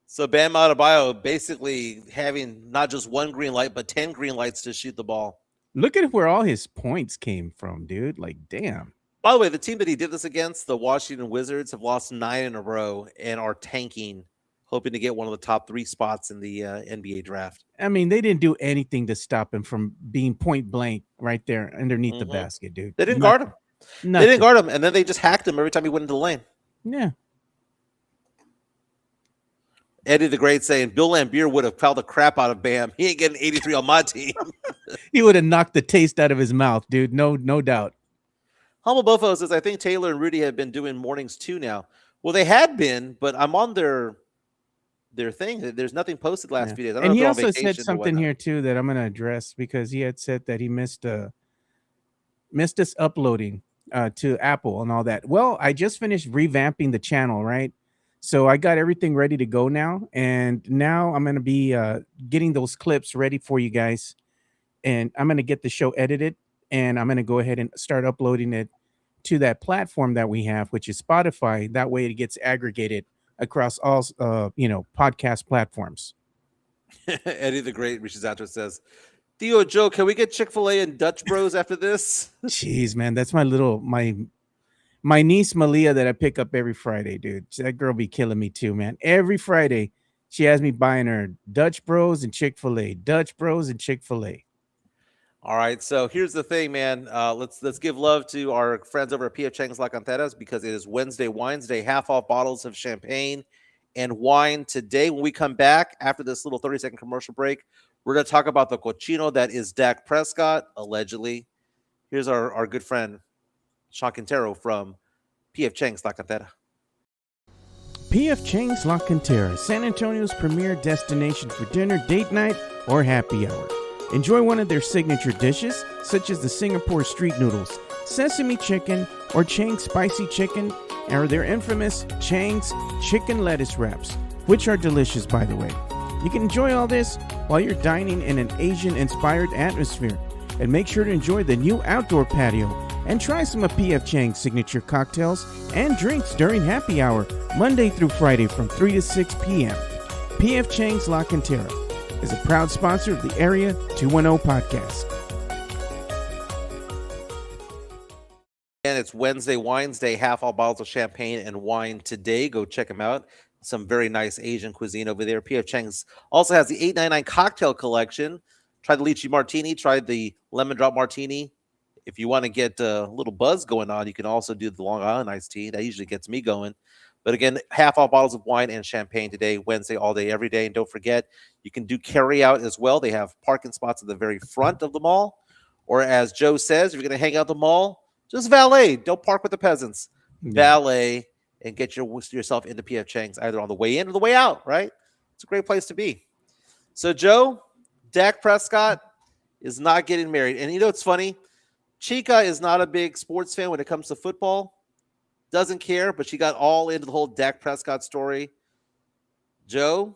So Bam Adebayo basically having not just one green light, but 10 green lights to shoot the ball. Look at where all his points came from, dude. Like, damn. By the way, the team that he did this against, the Washington Wizards, have lost 9 in a row and are tanking, hoping to get one of the top 3 spots in the NBA draft. I mean, they didn't do anything to stop him from being point blank right there underneath the basket, dude. They didn't guard him. Nothing. They didn't guard him, and then they just hacked him every time he went into the lane. Yeah. Eddie the Great saying Bill Laimbeer would have fouled the crap out of Bam. He ain't getting 83 on my team. He would have knocked the taste out of his mouth, dude. No doubt. Humble Bofo says, I think Taylor and Rudy have been doing mornings too now. Well, they had been, but I'm on their thing. There's nothing posted last few days. I don't And know he if they're on also said vacation or something whatnot. here too that I'm gonna address because he had said that he missed us uploading to Apple and all that. Well, I just finished revamping the channel, right? So I got everything ready to go now, and now I'm gonna be getting those clips ready for you guys, and I'm gonna get the show edited, and I'm gonna go ahead and start uploading it to that platform that we have, which is Spotify. That way, it gets aggregated across all podcast platforms. Eddie the Great reaches out to us and says, Theo Joe, can we get Chick-fil-A and Dutch Bros after this? Jeez, man, that's my niece Malia that I pick up every Friday, dude. That girl be killing me too, man. Every Friday, she has me buying her Dutch Bros and Chick-fil-A. Dutch Bros and Chick-fil-A. All right, so here's the thing, man. Let's give love to our friends over at PF Chang's La Canteras because it is Wednesday Wines Day. Half off bottles of champagne and wine today. When we come back after this little 30-second commercial break, we're going to talk about the cochino that is Dak Prescott, allegedly. Here's our good friend, Sean Quintero from PF Chang's La Cantera. PF Chang's La Cantera, San Antonio's premier destination for dinner, date night, or happy hour. Enjoy one of their signature dishes, such as the Singapore street noodles, sesame chicken, or Chang's spicy chicken, or their infamous Chang's chicken lettuce wraps, which are delicious, by the way. You can enjoy all this while you're dining in an Asian-inspired atmosphere, and make sure to enjoy the new outdoor patio and try some of PF Chang's signature cocktails and drinks during happy hour, Monday through Friday from 3 to 6 p.m. PF Chang's La Cantera is a proud sponsor of the Area 210 podcast. And it's Wednesday Wines Day, half all bottles of champagne and wine today. Go check them out. Some very nice Asian cuisine over there. PF Chang's also has the $8.99 cocktail collection. Try the lychee martini, try the lemon drop martini. If you want to get a little buzz going on, you can also do the Long Island iced tea. That usually gets me going. But again, half off bottles of wine and champagne today, Wednesday, all day, every day. And don't forget, you can do carry out as well. They have parking spots at the very front of the mall. Or as Joe says, if you're going to hang out at the mall, just valet. Don't park with the peasants. Valet and get yourself into PF Chang's either on the way in or the way out, right? It's a great place to be. So, Joe, Dak Prescott is not getting married. And you know what's funny? Chica is not a big sports fan when it comes to football. Doesn't care, but she got all into the whole Dak Prescott story. Joe,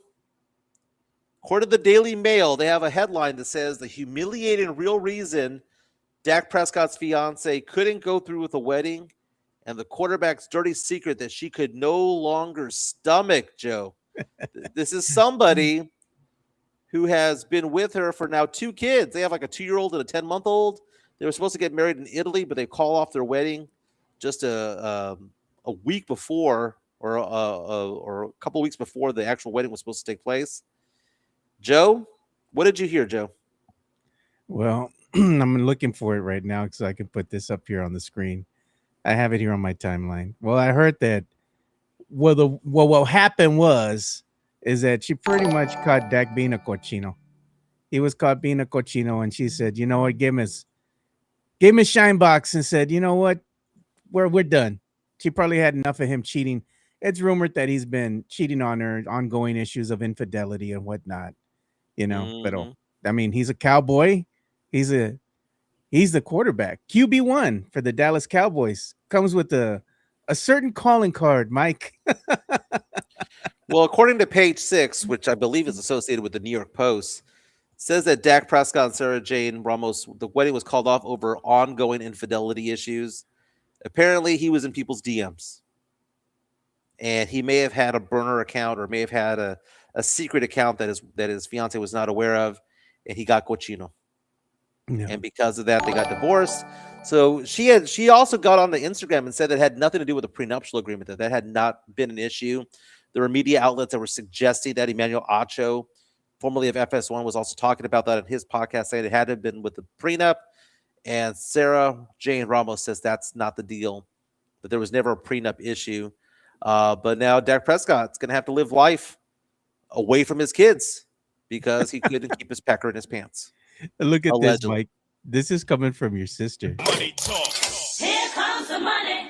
according to the Daily Mail, they have a headline that says the humiliating real reason Dak Prescott's fiance couldn't go through with the wedding and the quarterback's dirty secret that she could no longer stomach, Joe. This is somebody who has been with her for now 2 kids. They have like a 2-year-old and a 10-month-old. They were supposed to get married in Italy, but they call off their wedding just a week before or a couple of weeks before the actual wedding was supposed to take place. Joe, what did you hear, Joe? Well, I'm looking for it right now so I can put this up here on the screen. I have it here on my timeline. Well, I heard that what happened is that she pretty much caught Dak being a cochino. He was caught being a cochino, and she said, you know what, gave him his shine box and said, you know what, we're done. She probably had enough of him cheating. It's rumored that he's been cheating on her, ongoing issues of infidelity and whatnot, you know. But I mean, he's a cowboy. He's the quarterback. QB1 for the Dallas Cowboys. Comes with the A certain calling card, Mike. Well, according to page 6, which I believe is associated with the New York Post, says that Dak Prescott and Sarah Jane Ramos, the wedding was called off over ongoing infidelity issues. Apparently, he was in people's DMs, and he may have had a burner account or may have had a secret account that his fiance was not aware of, and he got cochino. Yeah. And because of that, they got divorced. So she also got on the Instagram and said that it had nothing to do with the prenuptial agreement, that had not been an issue. There were media outlets that were suggesting that Emmanuel Acho, formerly of FS1, was also talking about that in his podcast, saying it had to have been with the prenup. And Sarah Jane Ramos says that's not the deal, that there was never a prenup issue. But now Dak Prescott's going to have to live life away from his kids because he couldn't keep his pecker in his pants. Look at this, Allegedly. Mike. This is coming from your sister. Money talk. Here comes the money.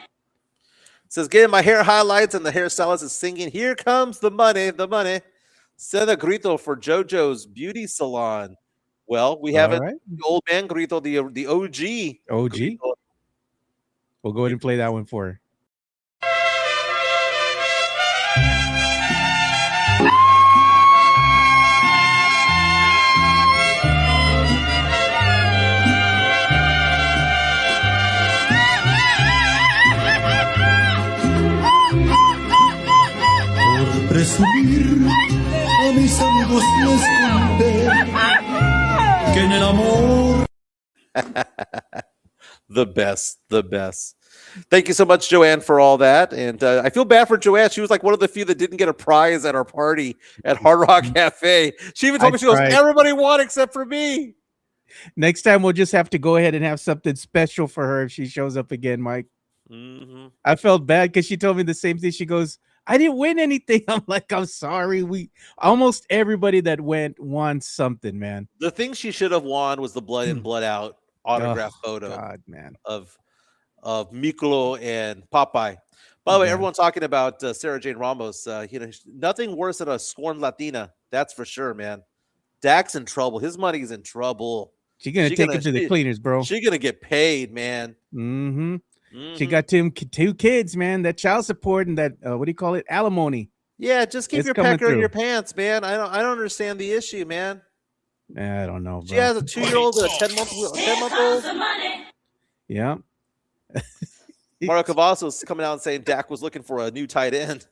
Says, getting my hair highlights and the hairstylist is singing, here comes the money, the money. Send a grito for JoJo's Beauty Salon. Well, we have All it, right. the old man grito, the OG. OG. Grito. We'll go ahead and play that one for her. Por presumir a mis amigos les conté que en el amor. The best, the best. Thank you so much, Joanne, for all that. And I feel bad for Joanne. She was like one of the few that didn't get a prize at our party at Hard Rock Cafe. She even told me, she goes, everybody won except for me. Next time, we'll just have to go ahead and have something special for her if she shows up again, Mike. Mm-hmm. I felt bad because she told me the same thing. She goes, I didn't win anything. I'm like, I'm sorry. We almost everybody that won something, man. The thing she should have won was the blood in, blood out autograph photo God, man. of Mikolo and Popeye. By the way, everyone talking about Sarah Jane Ramos. Nothing worse than a scorned Latina. That's for sure, man. Dak's in trouble. His money's in trouble. She's gonna take him to the cleaners, bro. She's gonna get paid, man. Mm-hmm. She got two kids, man. That child support and that what do you call it? Alimony. Yeah, just keep your pecker in your pants, man. I don't understand the issue, man. I don't know, bro. She has a 2-year-old and a 10-month-old. Yeah. Mario Cavazos coming out and saying Dak was looking for a new tight end.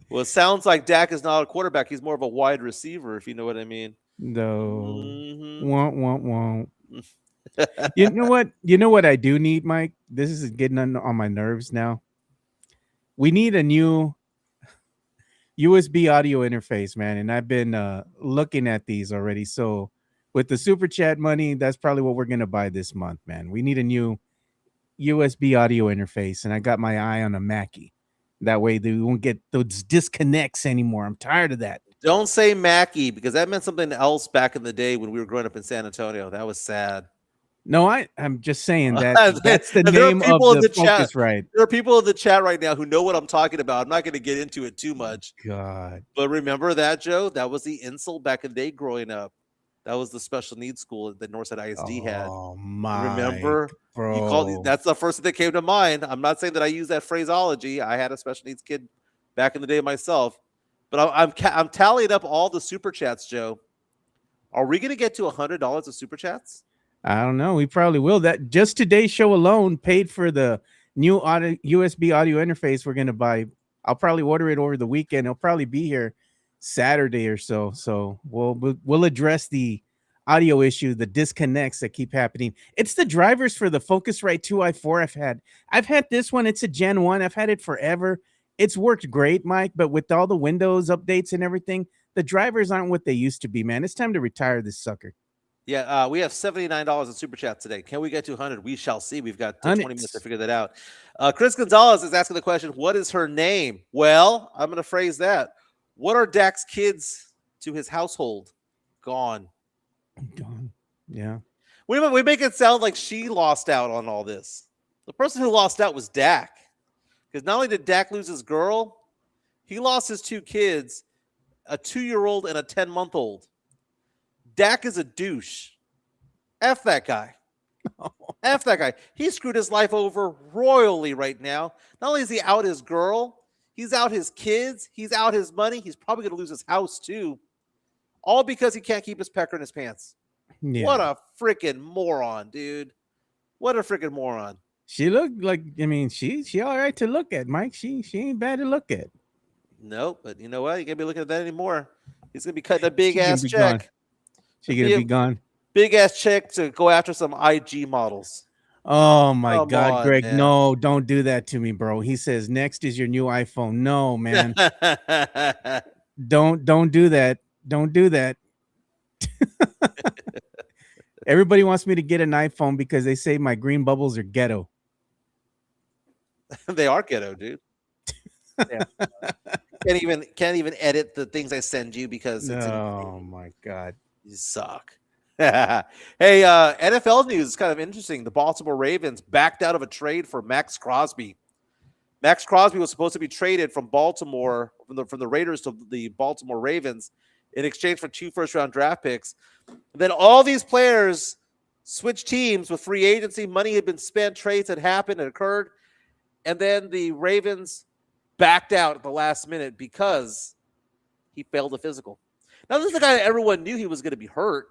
Well, it sounds like Dak is not a quarterback. He's more of a wide receiver, if you know what I mean. No. Mm-hmm. Won't. You know what? You know what I do need, Mike? This is getting on my nerves now. We need a new USB audio interface, man. And I've been looking at these already. So with the super chat money, that's probably what we're going to buy this month, man. We need a new USB audio interface. And I got my eye on a Mackie. That way we won't get those disconnects anymore. I'm tired of that. Don't say Mackie, because that meant something else back in the day when we were growing up in San Antonio. That was sad. No, I'm just saying that's the name of the Focus Ride. There are people in the chat right now who know what I'm talking about. I'm not going to get into it too much. God. But remember that, Joe? That was the insult back in the day growing up. That was the special needs school that Northside ISD had. Oh, my. Remember? Bro. That's the first thing that came to mind. I'm not saying that I use that phraseology. I had a special needs kid back in the day myself. But I'm tallying up all the super chats, Joe. Are we going to get to $100 of super chats? I don't know. We probably will. That just today's show alone paid for the new USB audio interface we're going to buy. I'll probably order it over the weekend. It'll probably be here Saturday or so. So we'll address the audio issue, the disconnects that keep happening. It's the drivers for the Focusrite 2i4 I've had this one. It's a Gen 1. I've had it forever. It's worked great, Mike, but with all the Windows updates and everything, the drivers aren't what they used to be, man. It's time to retire this sucker. Yeah, we have $79 in super chat today. Can we get to 100? We shall see. We've got 20 minutes to figure that out. Chris Gonzalez is asking the question, what is her name? Well, I'm going to phrase that. What are Dak's kids to his household? Gone. Yeah. We make it sound like she lost out on all this. The person who lost out was Dak. Because not only did Dak lose his girl, he lost his 2 kids, a 2-year-old and a 10-month-old. Dak is a douche. F that guy. F that guy. He screwed his life over royally right now. Not only is he out his girl, he's out his kids, he's out his money. He's probably going to lose his house too. All because he can't keep his pecker in his pants. Yeah. What a freaking moron, dude. What a freaking moron. She looked like, I mean, she all right to look at, Mike. She ain't bad to look at. Nope, but you know what? You can't be looking at that anymore. He's gonna be cutting a big She gonna ass be check. gone. She gonna be gone. Big ass check to go after some IG models. Oh my Come God, on, Greg! man. No, don't do that to me, bro. He says next is your new iPhone. No, man, don't do that. Don't do that. Everybody wants me to get an iPhone because they say my green bubbles are ghetto. They are ghetto, dude. Yeah. can't even edit the things I send you because it's Oh my God, you suck. Hey, NFL news is kind of interesting. The Baltimore Ravens backed out of a trade for Max Crosby. Max Crosby was supposed to be traded from Baltimore, from the Raiders to the Baltimore Ravens in exchange for 2 first-round draft picks. And then all these players switched teams with free agency. Money had been spent, trades had happened and occurred. And then the Ravens backed out at the last minute because he failed a physical. Now, this is the guy that everyone knew he was going to be hurt,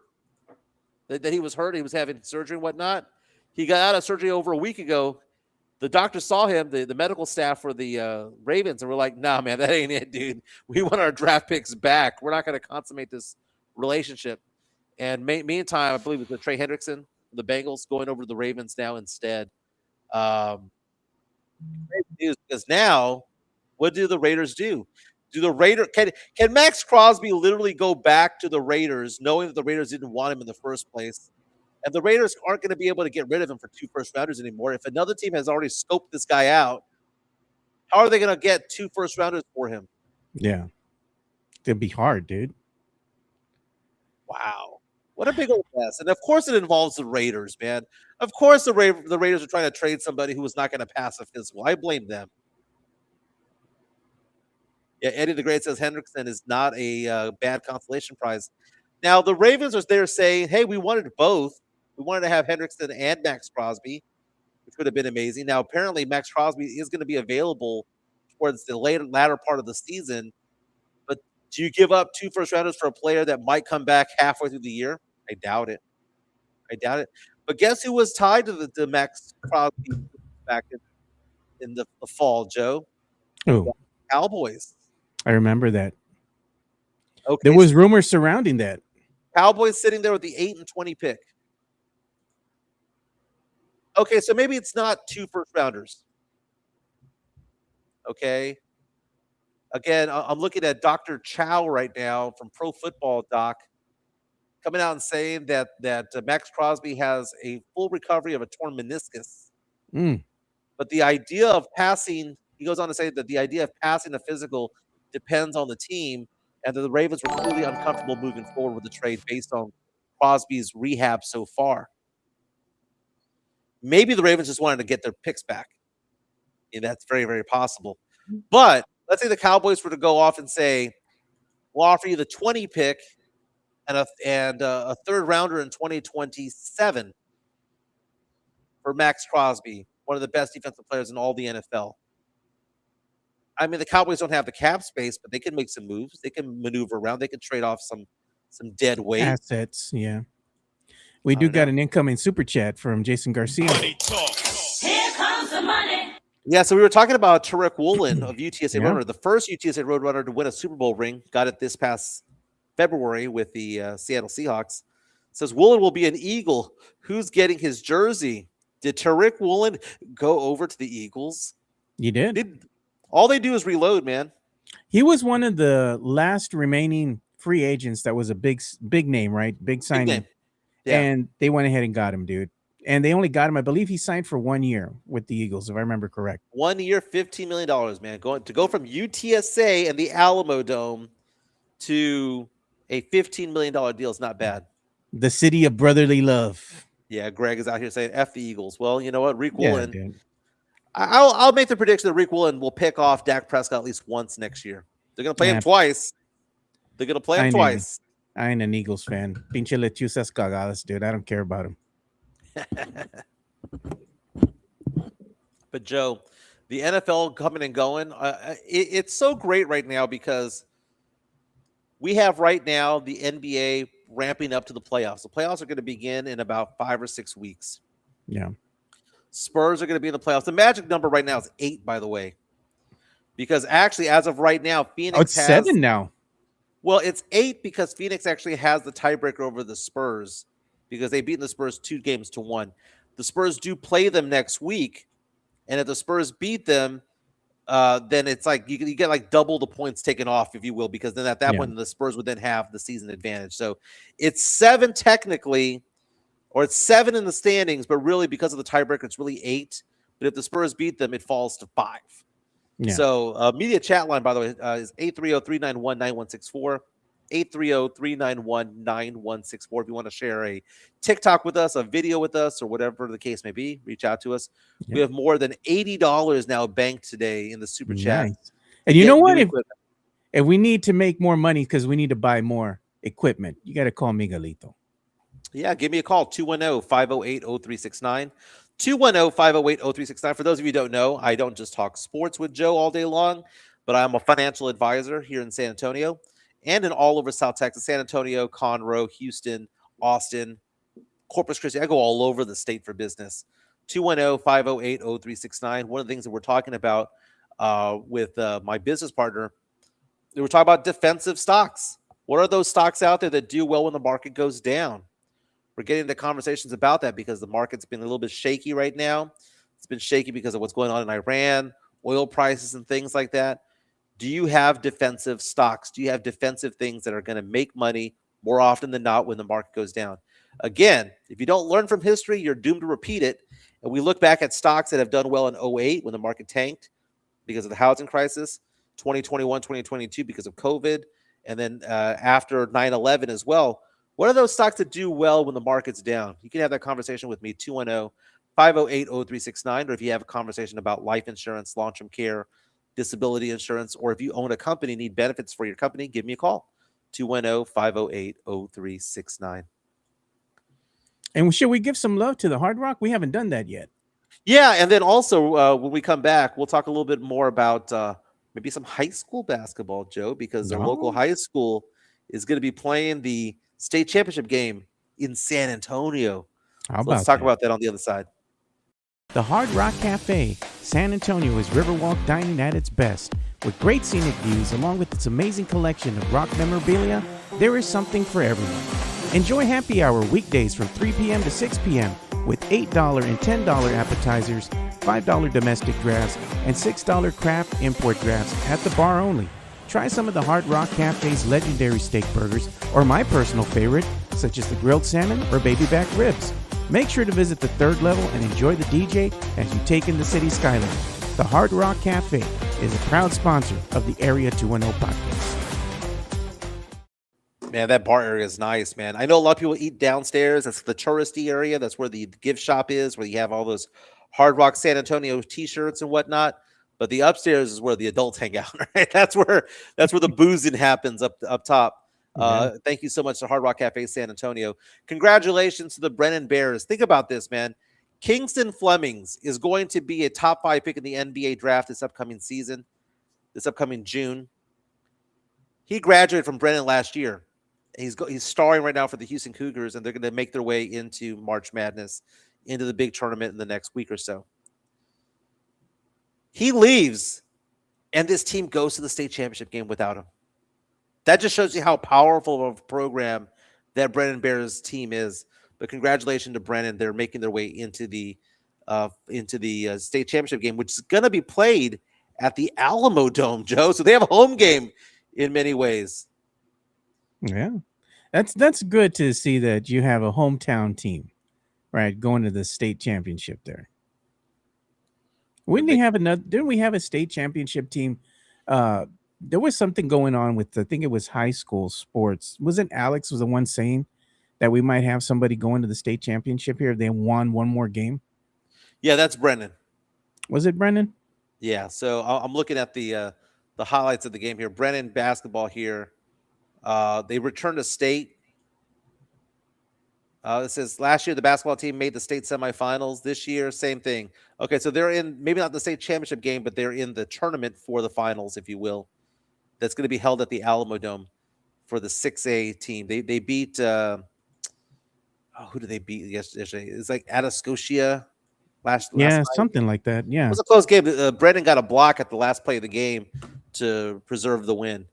that he was hurt, he was having surgery and whatnot. He got out of surgery over a week ago. The doctor saw him, the medical staff for the Ravens, and we're like, nah, man, that ain't it, dude. We want our draft picks back. We're not going to consummate this relationship. And meantime, I believe it's Trey Hendrickson, the Bengals, going over to the Ravens now instead. Great news, because now, what do the Raiders do? Do the Raiders can Max Crosby literally go back to the Raiders, knowing that the Raiders didn't want him in the first place? And the Raiders aren't going to be able to get rid of him for 2 first-rounders anymore. If another team has already scoped this guy out, how are they going to get 2 first-rounders for him? yeah, it'd be hard, dude. Wow. What a big old mess. And, of course, it involves the Raiders, man. Of course the Raiders are trying to trade somebody who was not going to pass a physical. I blame them. Yeah, Eddie the Great says Hendrickson is not a bad consolation prize. Now, the Ravens are there saying, hey, we wanted both. We wanted to have Hendrickson and Max Crosby, which would have been amazing. Now, apparently, Max Crosby is going to be available towards the latter part of the season. But do you give up 2 first-rounders for a player that might come back halfway through the year? I doubt it. But guess who was tied to the Max Crosby back in the fall, Joe? Oh, Cowboys. I remember that. Okay, There was rumors surrounding that. Cowboys sitting there with the 8 and 20 pick. Okay, so maybe it's not 2 first-rounders. Okay. Again, I'm looking at Dr. Chow right now from Pro Football Doc, coming out and saying that Max Crosby has a full recovery of a torn meniscus. But the idea of passing, he goes on to say that the idea of passing a physical depends on the team, and that the Ravens were clearly uncomfortable moving forward with the trade based on Crosby's rehab so far. Maybe the Ravens just wanted to get their picks back. And that's very, very possible. But let's say the Cowboys were to go off and say, we'll offer you the 20 pick and a third rounder in 2027 for Max Crosby, one of the best defensive players in all the NFL. I mean, the Cowboys don't have the cap space, but they can make some moves. They can maneuver around. They can trade off some dead weight. Assets, yeah. We do got an incoming super chat from Jason Garcia. Money talk. Here comes the money. Yeah, so we were talking about Tariq Woolen of UTSA Yeah. Roadrunner, the first UTSA Roadrunner to win a Super Bowl ring. Got it this past February with the Seattle Seahawks. Says Woolen will be an Eagle. Who's getting his jersey? Did Tariq Woolen go over to the Eagles? You did? All they do is reload, man. He was one of the last remaining free agents that was a big name, right? Big signing. name. Yeah. And they went ahead and got him, dude. And they only got him, I believe he signed for 1 year with the Eagles, if I remember correct. 1 year, $15 million, man. To go from UTSA and the Alamo Dome to a $15 million deal is not bad. The city of brotherly love. Yeah, Greg is out here saying F the Eagles. Well, you know what? Rick Yeah, Woolen. dude. I'll make the prediction that Rick Woolen will pick off Dak Prescott at least once next year. They're going to play him twice. They're going to play him twice. I ain't an Eagles fan. Pinche lechuzas cagadas, dude. I don't care about him. But Joe, the NFL coming and going, it's so great right now because we have right now the NBA ramping up to the playoffs. The playoffs are going to begin in about 5 or 6 weeks. Yeah. Spurs are going to be in the playoffs. The magic number right now is 8, by the way, because actually, as of right now, Oh, Phoenix it's has 7 now. well, it's 8 because Phoenix actually has the tiebreaker over the Spurs because they beat the Spurs 2 games to 1. The Spurs do play them next week, and if the Spurs beat them, then it's like you get like double the points taken off, if you will, because then at that Yeah. point the Spurs would then have the season advantage. So it's 7 technically, or it's 7 in the standings, but really because of the tiebreaker, it's really 8. But if the Spurs beat them, it falls to 5. Yeah. So media chat line, by the way, is 830-391-9164. 830-391-9164. If you want to share a TikTok with us, a video with us, or whatever the case may be, reach out to us. Yeah. We have more than $80 now banked today in the super chat. Nice. And you know what? New equipment. If we need to make more money because we need to buy more equipment, you got to call Miguelito. Yeah, give me a call, 210-508-0369. 210-508-0369. For those of you who don't know, I don't just talk sports with Joe all day long, but I'm a financial advisor here in San Antonio and in all over South Texas, San Antonio, Conroe, Houston, Austin, Corpus Christi. I go all over the state for business. 210-508-0369. One of the things that we're talking about with my business partner, we were talking about defensive stocks. What are those stocks out there that do well when the market goes down? We're getting into conversations about that because the market's been a little bit shaky right now. It's been shaky because of what's going on in Iran, oil prices, and things like that. Do you have defensive stocks? Do you have defensive things that are going to make money more often than not when the market goes down? Again, if you don't learn from history, you're doomed to repeat it. And we look back at stocks that have done well in 2008 when the market tanked because of the housing crisis, 2021, 2022 because of COVID, and then after 9/11 as well. What are those stocks that do well when the market's down? You can have that conversation with me, 210-508-0369, or if you have a conversation about life insurance, long-term care, disability insurance, or if you own a company, need benefits for your company, give me a call, 210-508-0369. And should we give some love to the Hard Rock? We haven't done that yet. Yeah, and then also when we come back, we'll talk a little bit more about maybe some high school basketball, Joe, because the local high school is going to be playing the state championship game in San Antonio. Let's talk about that on the other side. The Hard Rock Cafe, San Antonio, is Riverwalk dining at its best. With great scenic views, along with its amazing collection of rock memorabilia, there is something for everyone. Enjoy happy hour weekdays from 3 p.m. to 6 p.m. with $8 and $10 appetizers, $5 domestic drafts, and $6 craft import drafts at the bar only. Try some of the Hard Rock Cafe's legendary steak burgers, or my personal favorite, such as the grilled salmon or baby back ribs. Make sure to visit the third level and enjoy the DJ as you take in the city skyline. The Hard Rock Cafe is a proud sponsor of the Area 210 podcast. Man, that bar area is nice, man. I know a lot of people eat downstairs. That's the touristy area. That's where the gift shop is, where you have all those Hard Rock San Antonio t-shirts and whatnot. But the upstairs is where the adults hang out, right? That's where the boozing happens up top. Thank you so much to Hard Rock Cafe San Antonio. Congratulations to the Brennan Bears. Think about this, man. Kingston Flemings is going to be a top 5 pick in the NBA draft this upcoming season, this upcoming June. He graduated from Brennan last year. He's starring right now for the Houston Cougars, and they're going to make their way into March Madness, into the big tournament in the next week or so. He leaves, and this team goes to the state championship game without him. That just shows you how powerful of a program that Brennan Bears team is. But congratulations to Brennan. They're making their way into the state championship game, which is going to be played at the Alamo Dome, Joe. So they have a home game in many ways. Yeah, that's good to see that you have a hometown team, right, going to the state championship there. Didn't we have a state championship team? There was something going on with, I think it was high school sports. Wasn't Alex was the one saying that we might have somebody going to the state championship here if they won one more game? Yeah, that's Brennan. Was it Brennan? Yeah. So I'm looking at the highlights of the game here. Brennan basketball here. They returned to state. It says last year the basketball team made the state semifinals. This year, same thing. Okay, so they're in maybe not the state championship game, but they're in the tournament for the finals, if you will. That's going to be held at the Alamo Dome for the 6A team. They beat who did they beat yesterday? It's like Atascosia last Yeah, night. something like that. It Yeah. was a close game. Brendan got a block at the last play of the game to preserve the win.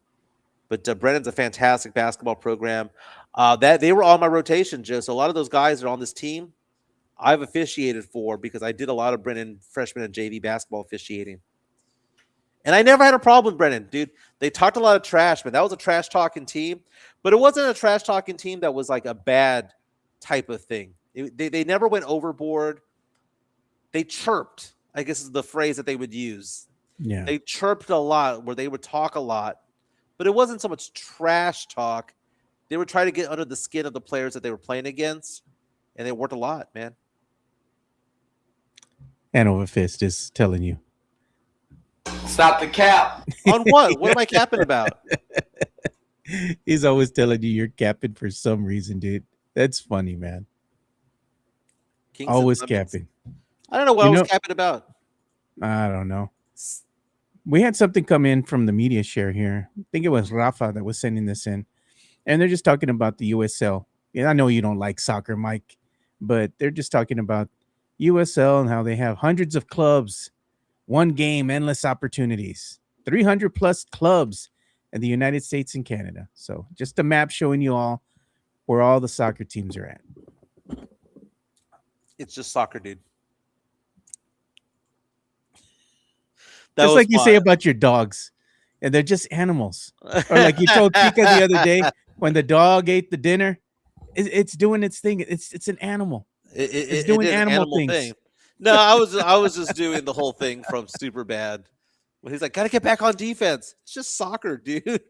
But Brendan's a fantastic basketball program. That they were on my rotation, Joe. So a lot of those guys are on this team I've officiated for because I did a lot of Brendan freshman and JV basketball officiating. And I never had a problem with Brendan, dude. They talked a lot of trash, but that was a trash talking team. But it wasn't a trash talking team that was like a bad type of thing. They never went overboard. They chirped, I guess is the phrase that they would use. Yeah. They chirped a lot where they would talk a lot, but it wasn't so much trash talk. They would try to get under the skin of the players that they were playing against, and they worked a lot, man. Hanover Fist is telling you. Stop the cap. On what? What am I capping about? He's always telling you you're capping for some reason, dude. That's funny, man. Kings Always and Lemons. capping. I don't know what I was capping about. I don't know. We had something come in from the media share here. I think it was Rafa that was sending this in. And they're just talking about the USL. Yeah, I know you don't like soccer, Mike, but they're just talking about USL and how they have hundreds of clubs, one game, endless opportunities, 300 plus clubs in the United States and Canada. So just a map showing you all where all the soccer teams are at. It's just soccer, dude. Just like you say about your dogs, and they're just animals. Or like you told Chica the other day, when the dog ate the dinner, it's doing its thing. It's an animal. It's doing animal things. Thing. No, I was just doing the whole thing from Superbad. When he's like, gotta get back on defense. It's just soccer, dude.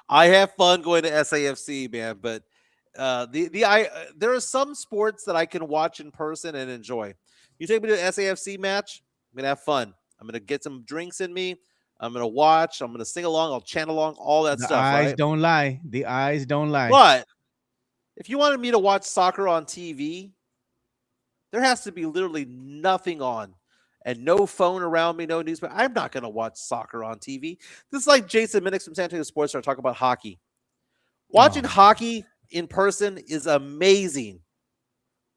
I have fun going to SAFC, man, but there are some sports that I can watch in person and enjoy. You take me to an SAFC match, I'm gonna have fun. I'm gonna get some drinks in me. I'm gonna watch. I'm gonna sing along. I'll chant along. All that The stuff. eyes right? don't lie. The eyes don't lie. But if you wanted me to watch soccer on TV, there has to be literally nothing on and no phone around me, no newspaper. I'm not going to watch soccer on TV. This is like Jason Minix from San Antonio Sports Star talking about hockey. Watching hockey in person is amazing.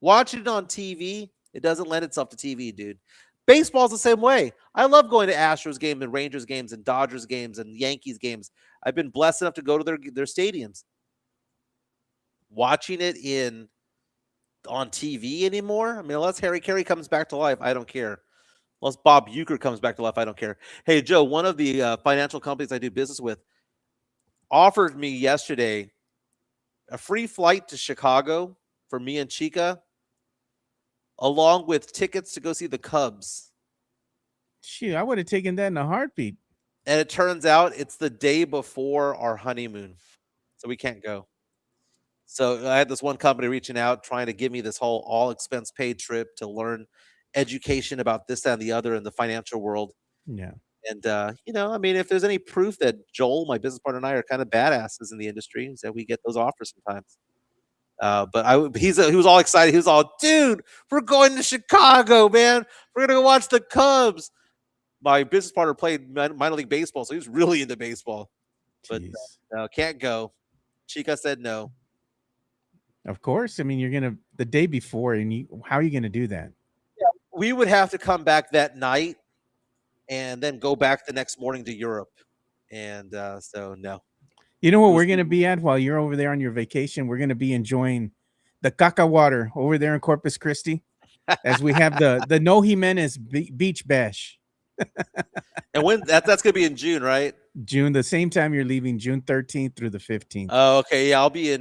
Watching it on TV, it doesn't lend itself to TV, dude. Baseball's the same way. I love going to Astros games and Rangers games and Dodgers games and Yankees games. I've been blessed enough to go to their stadiums. Watching it on TV anymore? I mean, unless Harry Carey comes back to life, I don't care. Unless Bob Uecker comes back to life, I don't care. Hey, Joe, one of the financial companies I do business with offered me yesterday a free flight to Chicago for me and Chica, along with tickets to go see the Cubs. Shoot, I would have taken that in a heartbeat. And it turns out it's the day before our honeymoon, so we can't go. So I had this one company reaching out, trying to give me this whole all expense paid trip to learn education about this, that, and the other in the financial world. Yeah. And, I mean, if there's any proof that Joel, my business partner, and I are kind of badasses in the industry, is that we get those offers sometimes. But he was all excited. He was all, dude, we're going to Chicago, man. We're going to go watch the Cubs. My business partner played minor league baseball, so he was really into baseball. But can't go. Chica said no. Of course. I mean, you're going to the day before, and how are you going to do that? Yeah, we would have to come back that night and then go back the next morning to Europe. And so, no. You know what we're going to be at while you're over there on your vacation? We're going to be enjoying the caca water over there in Corpus Christi as we have the No Jimenez Beach Bash. And when that's going to be in June, right? June, the same time you're leaving, June 13th through the 15th. Oh, okay. Yeah, I'll be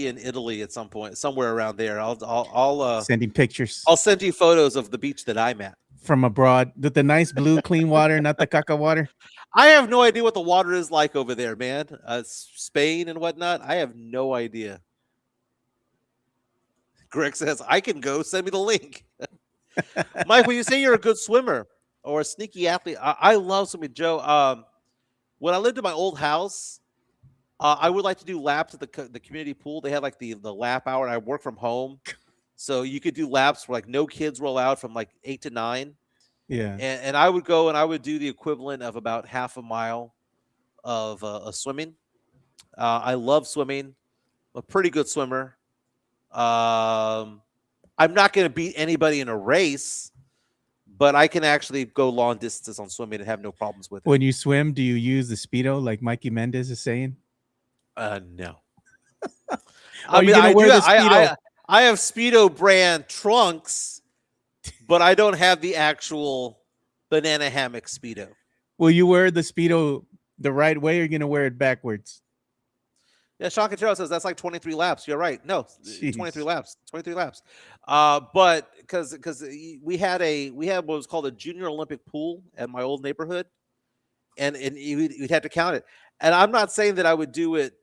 in Italy at some point, somewhere around there. I'll sending pictures. I'll send you photos of the beach that I'm at from abroad with the nice blue clean water, not the caca water. I have no idea what the water is like over there, man. Spain and whatnot. I have no idea. Greg says, I can go. Send me the link. Mike, when you say you're a good swimmer or a sneaky athlete, I love swimming. Joe, when I lived in my old house, I would like to do laps at the community pool. They had like the lap hour. I work from home, so you could do laps where like no kids were allowed from like 8 to 9. Yeah. And I would go and I would do the equivalent of about half a mile of swimming. I love swimming. I'm a pretty good swimmer. I'm not going to beat anybody in a race, but I can actually go long distances on swimming and have no problems with it. When you swim, do you use the Speedo like Mikey Mendez is saying? No. Are you gonna wear the Speedo? I have Speedo brand trunks, but I don't have the actual banana hammock Speedo. Will you wear the Speedo the right way, or are you gonna wear it backwards? Yeah, Sean Cotero says that's like 23 laps. You're right. No, Jeez. 23 laps. 23 laps. But because we had what was called a junior Olympic pool at my old neighborhood, and we'd have to count it. And I'm not saying that I would do it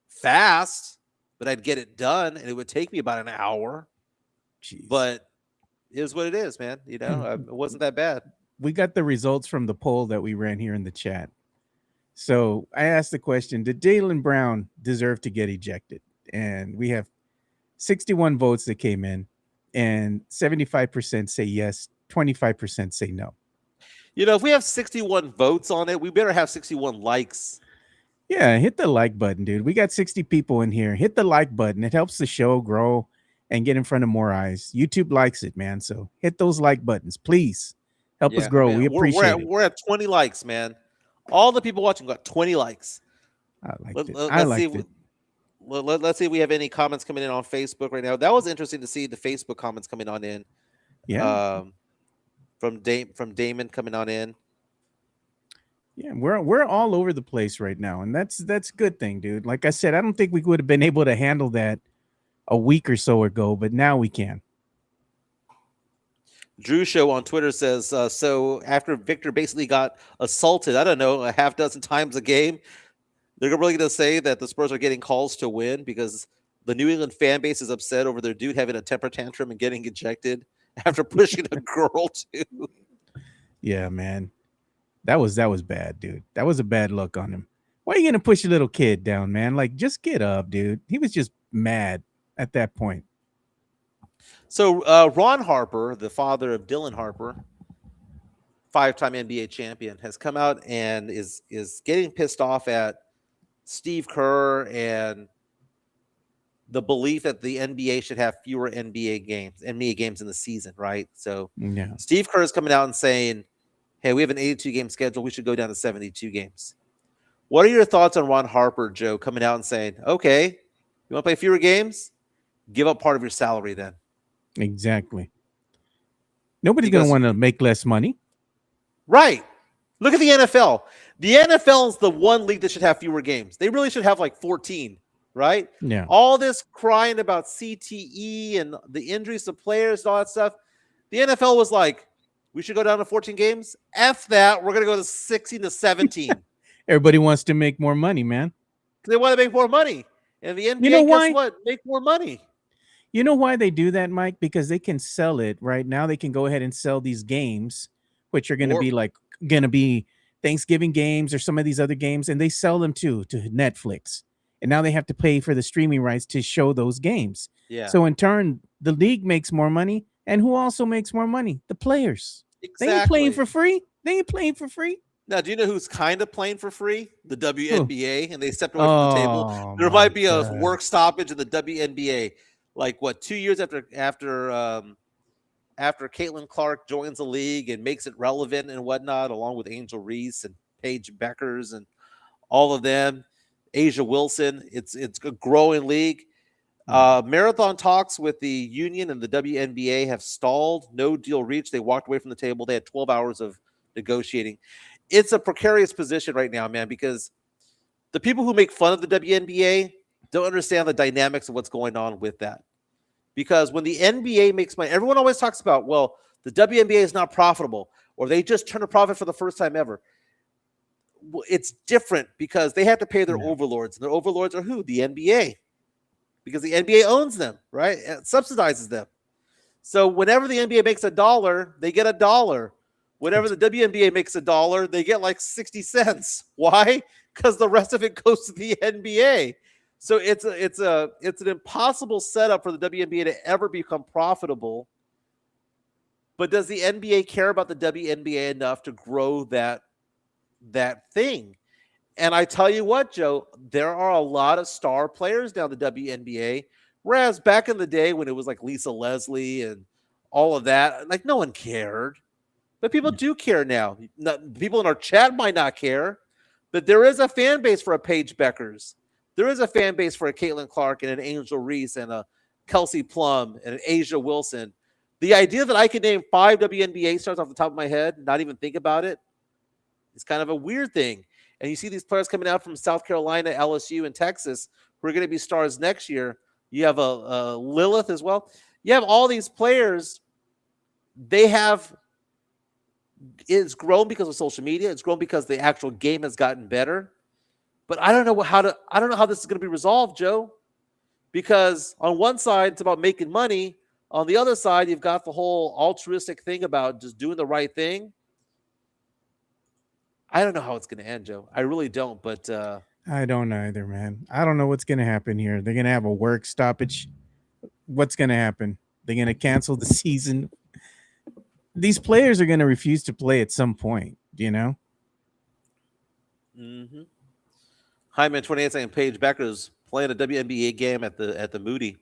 fast, but I'd get it done, and it would take me about an hour. Jeez. But it is what it is, man. You know, it wasn't that bad. We got the results from the poll that we ran here in the chat. So I asked the question, did Jaylen Brown deserve to get ejected? And we have 61 votes that came in, and 75% say yes, 25% say no. You know, if we have 61 votes on it, we better have 61 likes. Yeah, hit the like button, dude. We got 60 people in here. Hit the like button. It helps the show grow and get in front of more eyes. YouTube likes it, man. So hit those like buttons, please. Help us grow. Man, we appreciate it. We're at 20 likes, man. All the people watching got 20 likes. I liked it. I liked it. Let's see if we have any comments coming in on Facebook right now. That was interesting to see the Facebook comments coming on in. Yeah. From Damon coming on in. Yeah, we're all over the place right now, and that's a good thing, dude. Like I said, I don't think we would have been able to handle that a week or so ago, but now we can. Drew Show on Twitter says, so after Victor basically got assaulted, I don't know, a half dozen times a game, they're really going to say that the Spurs are getting calls to win because the New England fan base is upset over their dude having a temper tantrum and getting ejected after pushing a girl too. Yeah, man. That was bad, dude. That was a bad look on him. Why are you going to push a little kid down, man? Like, just get up, dude. He was just mad at that point. So Ron Harper, the father of Dylan Harper, 5-time NBA champion, has come out and is getting pissed off at Steve Kerr and the belief that the NBA should have fewer NBA games in the season, right? So yeah. Steve Kerr is coming out and saying, hey, we have an 82-game schedule. We should go down to 72 games. What are your thoughts on Ron Harper, Joe, coming out and saying, okay, you want to play fewer games? Give up part of your salary then. Exactly. Nobody's going to want to make less money. Right. Look at the NFL. The NFL is the one league that should have fewer games. They really should have like 14, right? Yeah. All this crying about CTE and the injuries to players and all that stuff. The NFL was like, we should go down to 14 games. F that. We're going to go to 16 to 17. Everybody wants to make more money, man. They want to make more money. And the NBA, you know why? Guess what? Make more money. You know why they do that, Mike? Because they can sell it right now. They can go ahead and sell these games, which are going to be Thanksgiving games or some of these other games, and they sell them to Netflix. And now they have to pay for the streaming rights to show those games. Yeah. So in turn, the league makes more money, and who also makes more money? The players. Exactly. They ain't playing for free. They ain't playing for free. Now, do you know who's kind of playing for free? The WNBA, and they stepped away from the table. There might be a work stoppage in the WNBA. Like what? 2 years after Caitlin Clark joins the league and makes it relevant and whatnot, along with Angel Reese and Paige Beckers and all of them, Asia Wilson. It's a growing league. Marathon talks with the union and the WNBA have stalled. No deal reached. They walked away from the table. They had 12 hours of negotiating. It's a precarious position right now, man, because the people who make fun of the WNBA don't understand the dynamics of what's going on with that. Because when the NBA makes money, everyone always talks about, well, the WNBA is not profitable, or they just turn a profit for the first time ever. Well, it's different because they have to pay their overlords. And their overlords are who? The NBA. Because the NBA owns them, right? It subsidizes them. So whenever the NBA makes $1, they get $1. Whenever the WNBA makes $1, they get like 60 cents. Why? Because the rest of it goes to the NBA. So it's an impossible setup for the WNBA to ever become profitable. But does the NBA care about the WNBA enough to grow that thing? And I tell you what, Joe, there are a lot of star players now in the WNBA. Whereas back in the day when it was like Lisa Leslie and all of that, like no one cared. But people do care now. People in our chat might not care, but there is a fan base for a Paige Beckers. There is a fan base for a Caitlin Clark and an Angel Reese and a Kelsey Plum and an Asia Wilson. The idea that I could name 5 WNBA stars off the top of my head, not even think about it, is kind of a weird thing. And you see these players coming out from South Carolina, LSU, and Texas who are going to be stars next year. You have a Lilith as well. You have all these players. It's grown because of social media. It's grown because the actual game has gotten better. But I don't know how this is going to be resolved, Joe. Because on one side, it's about making money. On the other side, you've got the whole altruistic thing about just doing the right thing. I don't know how it's going to end, Joe. I really don't. But I don't either, man. I don't know what's going to happen here. They're going to have a work stoppage. What's going to happen? They're going to cancel the season. These players are going to refuse to play at some point, you know? Mm-hmm. Hyman 28 saying Paige Beckers playing a WNBA game at the Moody.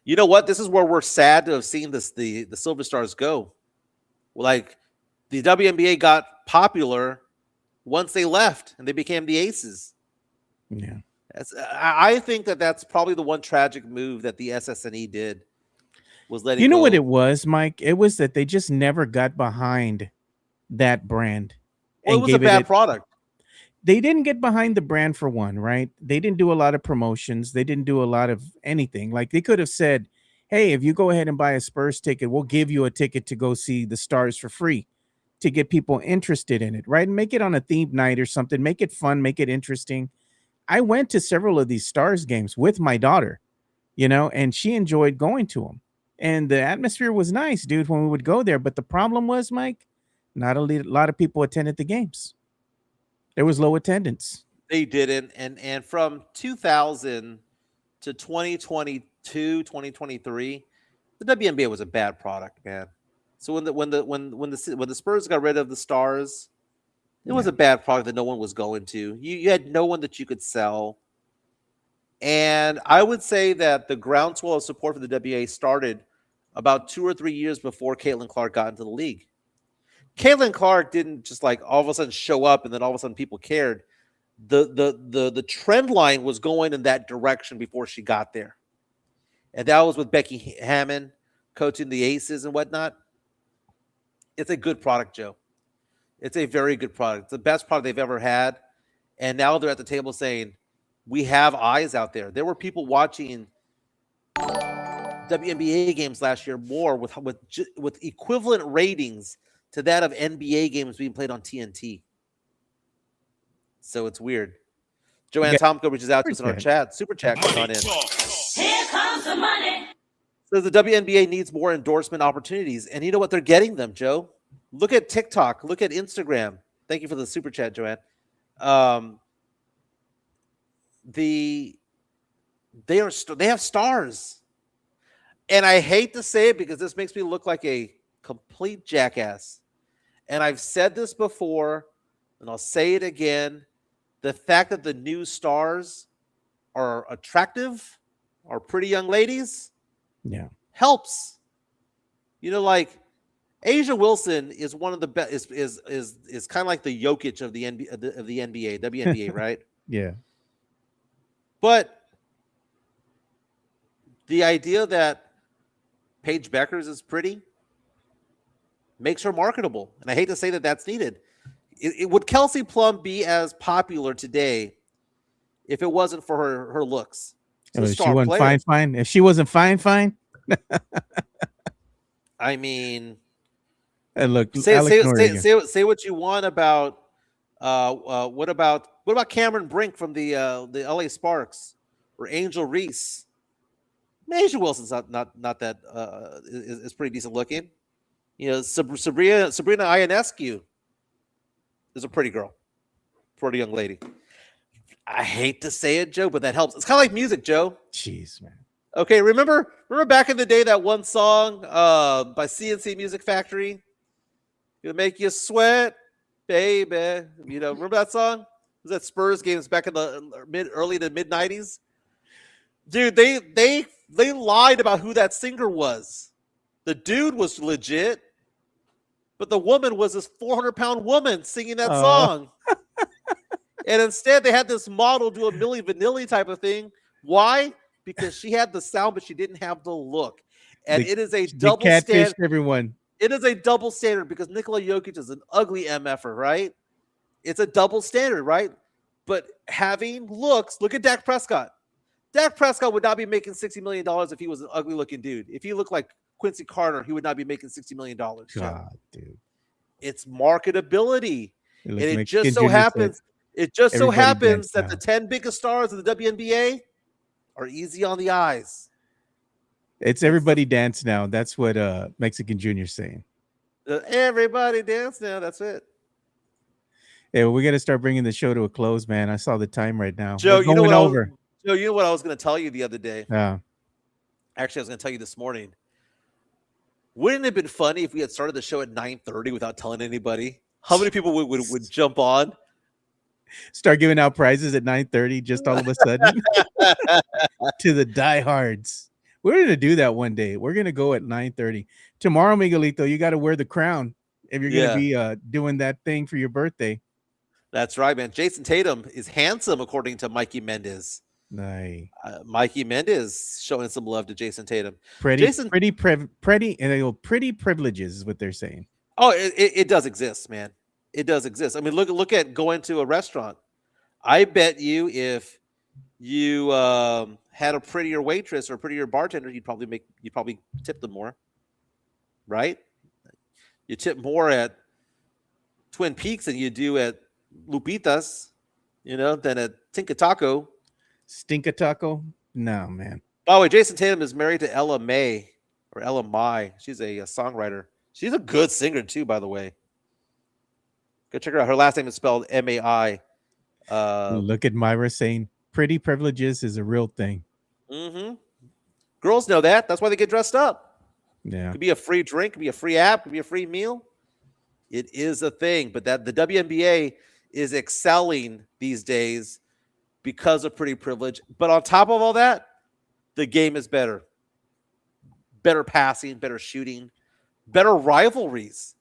You know what? This is where we're sad to have seen the Silver Stars go. Like the WNBA got popular once they left and they became the Aces. Yeah. I think that's probably the one tragic move that the SSNE did. Was letting you know go. what it was, Mike? It was that they just never got behind that brand. Well, it was a bad product. They didn't get behind the brand for one, right? They didn't do a lot of promotions. They didn't do a lot of anything. Like they could have said, hey, if you go ahead and buy a Spurs ticket, we'll give you a ticket to go see the Stars for free to get people interested in it, right? Make it on a themed night or something. Make it fun. Make it interesting. I went to several of these Stars games with my daughter, you know, and she enjoyed going to them. And the atmosphere was nice, dude, when we would go there. But the problem was, Mike, not a lot of people attended the games. There was low attendance. They didn't. And from 2000 to 2022, 2023, the WNBA was a bad product, man. So when the Spurs got rid of the Stars, it was a bad product that no one was going to. You had no one that you could sell. And I would say that the groundswell of support for the WNBA started about 2 or 3 years before Caitlin Clark got into the league. Caitlin Clark didn't just like all of a sudden show up and then all of a sudden people cared. The trend line was going in that direction before she got there. And that was with Becky Hammon coaching the Aces and whatnot. It's a good product, Joe. It's a very good product. It's the best product they've ever had. And now they're at the table saying, we have eyes out there. There were people watching WNBA games last year more with equivalent ratings to that of NBA games being played on TNT. So it's weird. Joanne Tomko reaches out to us in our chat. Super chat comes on in. Here comes the money. Says the WNBA needs more endorsement opportunities. And you know what? They're getting them, Joe. Look at TikTok. Look at Instagram. Thank you for the super chat, Joanne. They have stars. And I hate to say it because this makes me look like a complete jackass. And I've said this before, and I'll say it again. The fact that the new stars are attractive, are pretty young ladies, helps. You know, like Asia Wilson is one of the best. Is kind of like the Jokic of the NBA, WNBA, right? Yeah. But the idea that Paige Beckers is pretty makes her marketable. And I hate to say that that's needed. Would Kelsey Plum be as popular today if it wasn't for her looks? If she wasn't fine. If she wasn't fine. I mean, and look, say what you want about what about Cameron Brink from the LA Sparks or Angel Reese? Asia Wilson's not that is pretty decent looking. Sabrina Ionescu is a pretty girl, pretty young lady. I hate to say it, Joe, but that helps. It's kind of like music, Joe. Jeez, man. Okay, remember back in the day that one song by CNC Music Factory? It'll make you sweat, baby. Remember that song? It was at Spurs games back in the early to mid 90s. Dude, they lied about who that singer was. The dude was legit, but the woman was this 400-pound woman singing that song. And instead, they had this model do a Milli Vanilli type of thing. Why? Because she had the sound, but she didn't have the look. And it is a double standard. Everyone. It is a double standard because Nikola Jokic is an ugly MFer, right? It's a double standard, right? But having looks, look at Dak Prescott. Dak Prescott would not be making $60 million if he was an ugly-looking dude. If he looked like Quincy Carter, he would not be making $60 million. God, dude. It's marketability. And it just so happens that the 10 biggest stars of the WNBA are easy on the eyes. It's everybody dance now. That's what Mexican Junior's saying. Everybody dance now. That's it. Yeah, well, we got to start bringing the show to a close, man. I saw the time right now. Joe, you know what I was going to tell you the other day? Yeah. Actually, I was going to tell you this morning. Wouldn't it have been funny if we had started the show at 9:30 without telling anybody? How many people would jump on? Start giving out prizes at 9:30 just all of a sudden to the diehards. We're going to do that one day. We're going to go at 9:30. Tomorrow, Miguelito, you got to wear the crown if you're going to be doing that thing for your birthday. That's right, man. Jason Tatum is handsome, according to Mikey Mendez. Nice. Mikey Mendez showing some love to Jason Tatum. Pretty privileges is what they're saying. Oh, it does exist, man. It does exist. I mean, look at going to a restaurant. I bet you if you had a prettier waitress or a prettier bartender, you'd probably tip them more, right? You tip more at Twin Peaks than you do at Lupita's, than at Tinka Taco. Stinka Taco? No, man. By the way, Jason Tatum is married to Ella Mai. She's a songwriter. She's a good singer too, by the way. Go check her out. Her last name is spelled M-A-I. Look at Myra saying pretty privileges is a real thing. Mm-hmm. Girls know that. That's why they get dressed up. Yeah. It could be a free drink, could be a free app, could be a free meal. It is a thing. But that the WNBA is excelling these days because of pretty privilege. But on top of all that, the game is better. Better passing, better shooting, better rivalries.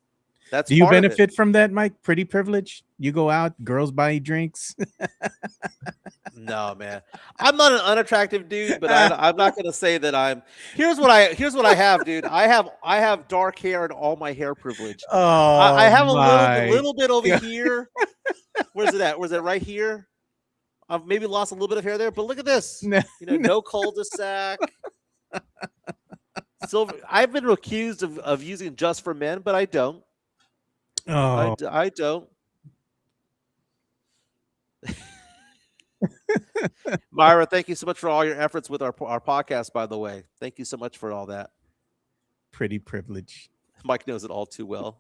Do you benefit from that, Mike? Pretty privilege? You go out, girls buy you drinks. No, man. I'm not an unattractive dude, but I'm not going to say that I'm. Here's what I have, dude. I have dark hair and all my hair privilege. Oh, I have a little bit over here. Where's it at? Where's it right here? I've maybe lost a little bit of hair there, but look at this. No cul-de-sac. Silver. I've been accused of using Just for Men, but I don't. Oh, I don't. Myra, thank you so much for all your efforts with our podcast, by the way. Thank you so much for all that. Pretty privilege. Mike knows it all too well.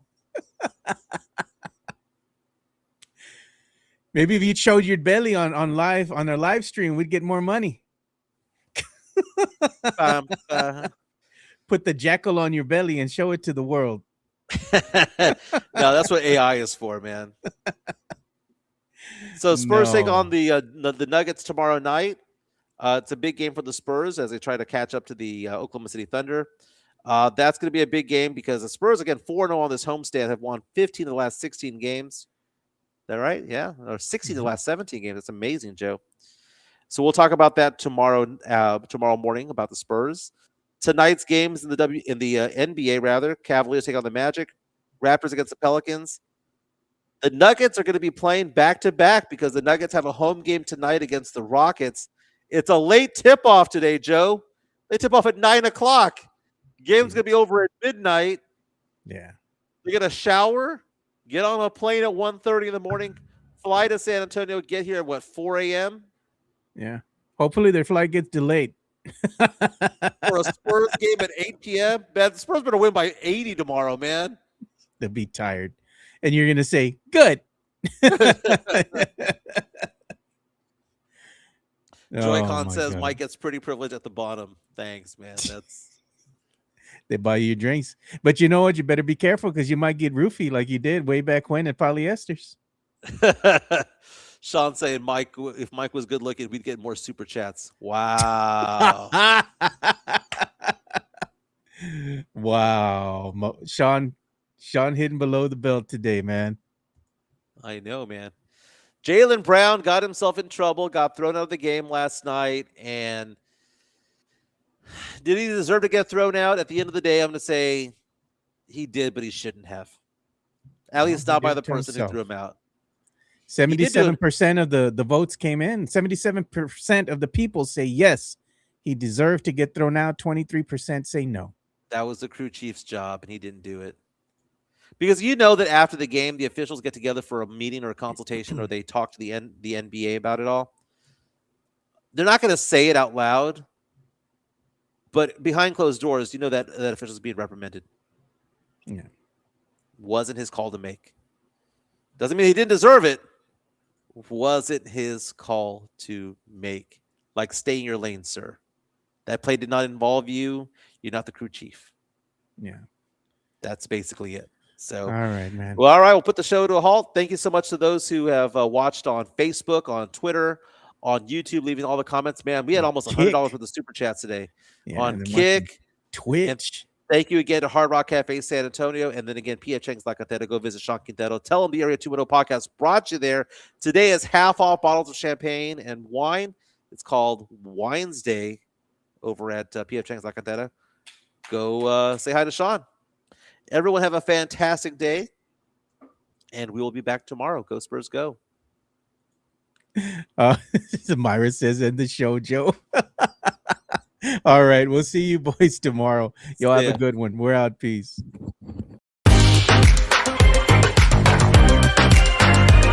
Maybe if you showed your belly on our live stream, we'd get more money. Put the jackal on your belly and show it to the world. No, that's what AI is for, man. So Spurs take on the Nuggets tomorrow night. It's a big game for the Spurs as they try to catch up to the Oklahoma City Thunder. That's going to be a big game because the Spurs, again, 4-0 on this homestand, have won 15 of the last 16 games. Is that right? Yeah, or 16 of the last 17 games. That's amazing, Joe. So we'll talk about that tomorrow morning about the Spurs. Tonight's games in the NBA, rather, Cavaliers take on the Magic, Raptors against the Pelicans. The Nuggets are going to be playing back-to-back because the Nuggets have a home game tonight against the Rockets. It's a late tip-off today, Joe. They tip off at 9 o'clock. Game's going to be over at midnight. Yeah. They're going to shower, get on a plane at 1:30 in the morning, fly to San Antonio, get here at, 4 a.m.? Yeah. Hopefully their flight gets delayed. for a Spurs game at 8 p.m. Man, the Spurs better win by 80 tomorrow, man. They'll be tired. And you're going to say, good. Joy-Con my says God. Mike gets pretty privileged at the bottom. Thanks, man. They buy you drinks. But you know what? You better be careful because you might get roofie like you did way back when at polyesters. Sean saying Mike, if Mike was good looking, we'd get more super chats. Wow. Wow. Sean hidden below the belt today, man. I know, man. Jaylen Brown got himself in trouble, got thrown out of the game last night, and did he deserve to get thrown out? At the end of the day, I'm going to say he did, but he shouldn't have. At least not by the person who threw him out. 77% of the votes came in. 77% of the people say yes, he deserved to get thrown out. 23% say no. That was the crew chief's job, and he didn't do it. Because you know that after the game, the officials get together for a meeting or a consultation, or they talk to the NBA about it all. They're not going to say it out loud, but behind closed doors, you know that official is being reprimanded. Yeah, wasn't his call to make. Doesn't mean he didn't deserve it. Wasn't his call to make. Like, stay in your lane, sir. That play did not involve you. You're not the crew chief. Yeah, that's basically it. So, all right, man. Well, all right, we'll put the show to a halt. Thank you so much to those who have watched on Facebook, on Twitter, on YouTube, leaving all the comments. Man, we had almost $100 worth of super chats today. Yeah, on Kick, Twitch. Thank you again to Hard Rock Cafe San Antonio. And then again, PF Chang's La Cantera. Go visit Sean Quintero. Tell them the Area 210 podcast brought you there. Today is half off bottles of champagne and wine. It's called Wines Day over at PF Chang's La Cantera. Go say hi to Sean. Everyone have a fantastic day. And we will be back tomorrow. Go Spurs, go. Myra says end the show, Joe. All right, we'll see you boys tomorrow. Y'all have a good one. We're out. Peace.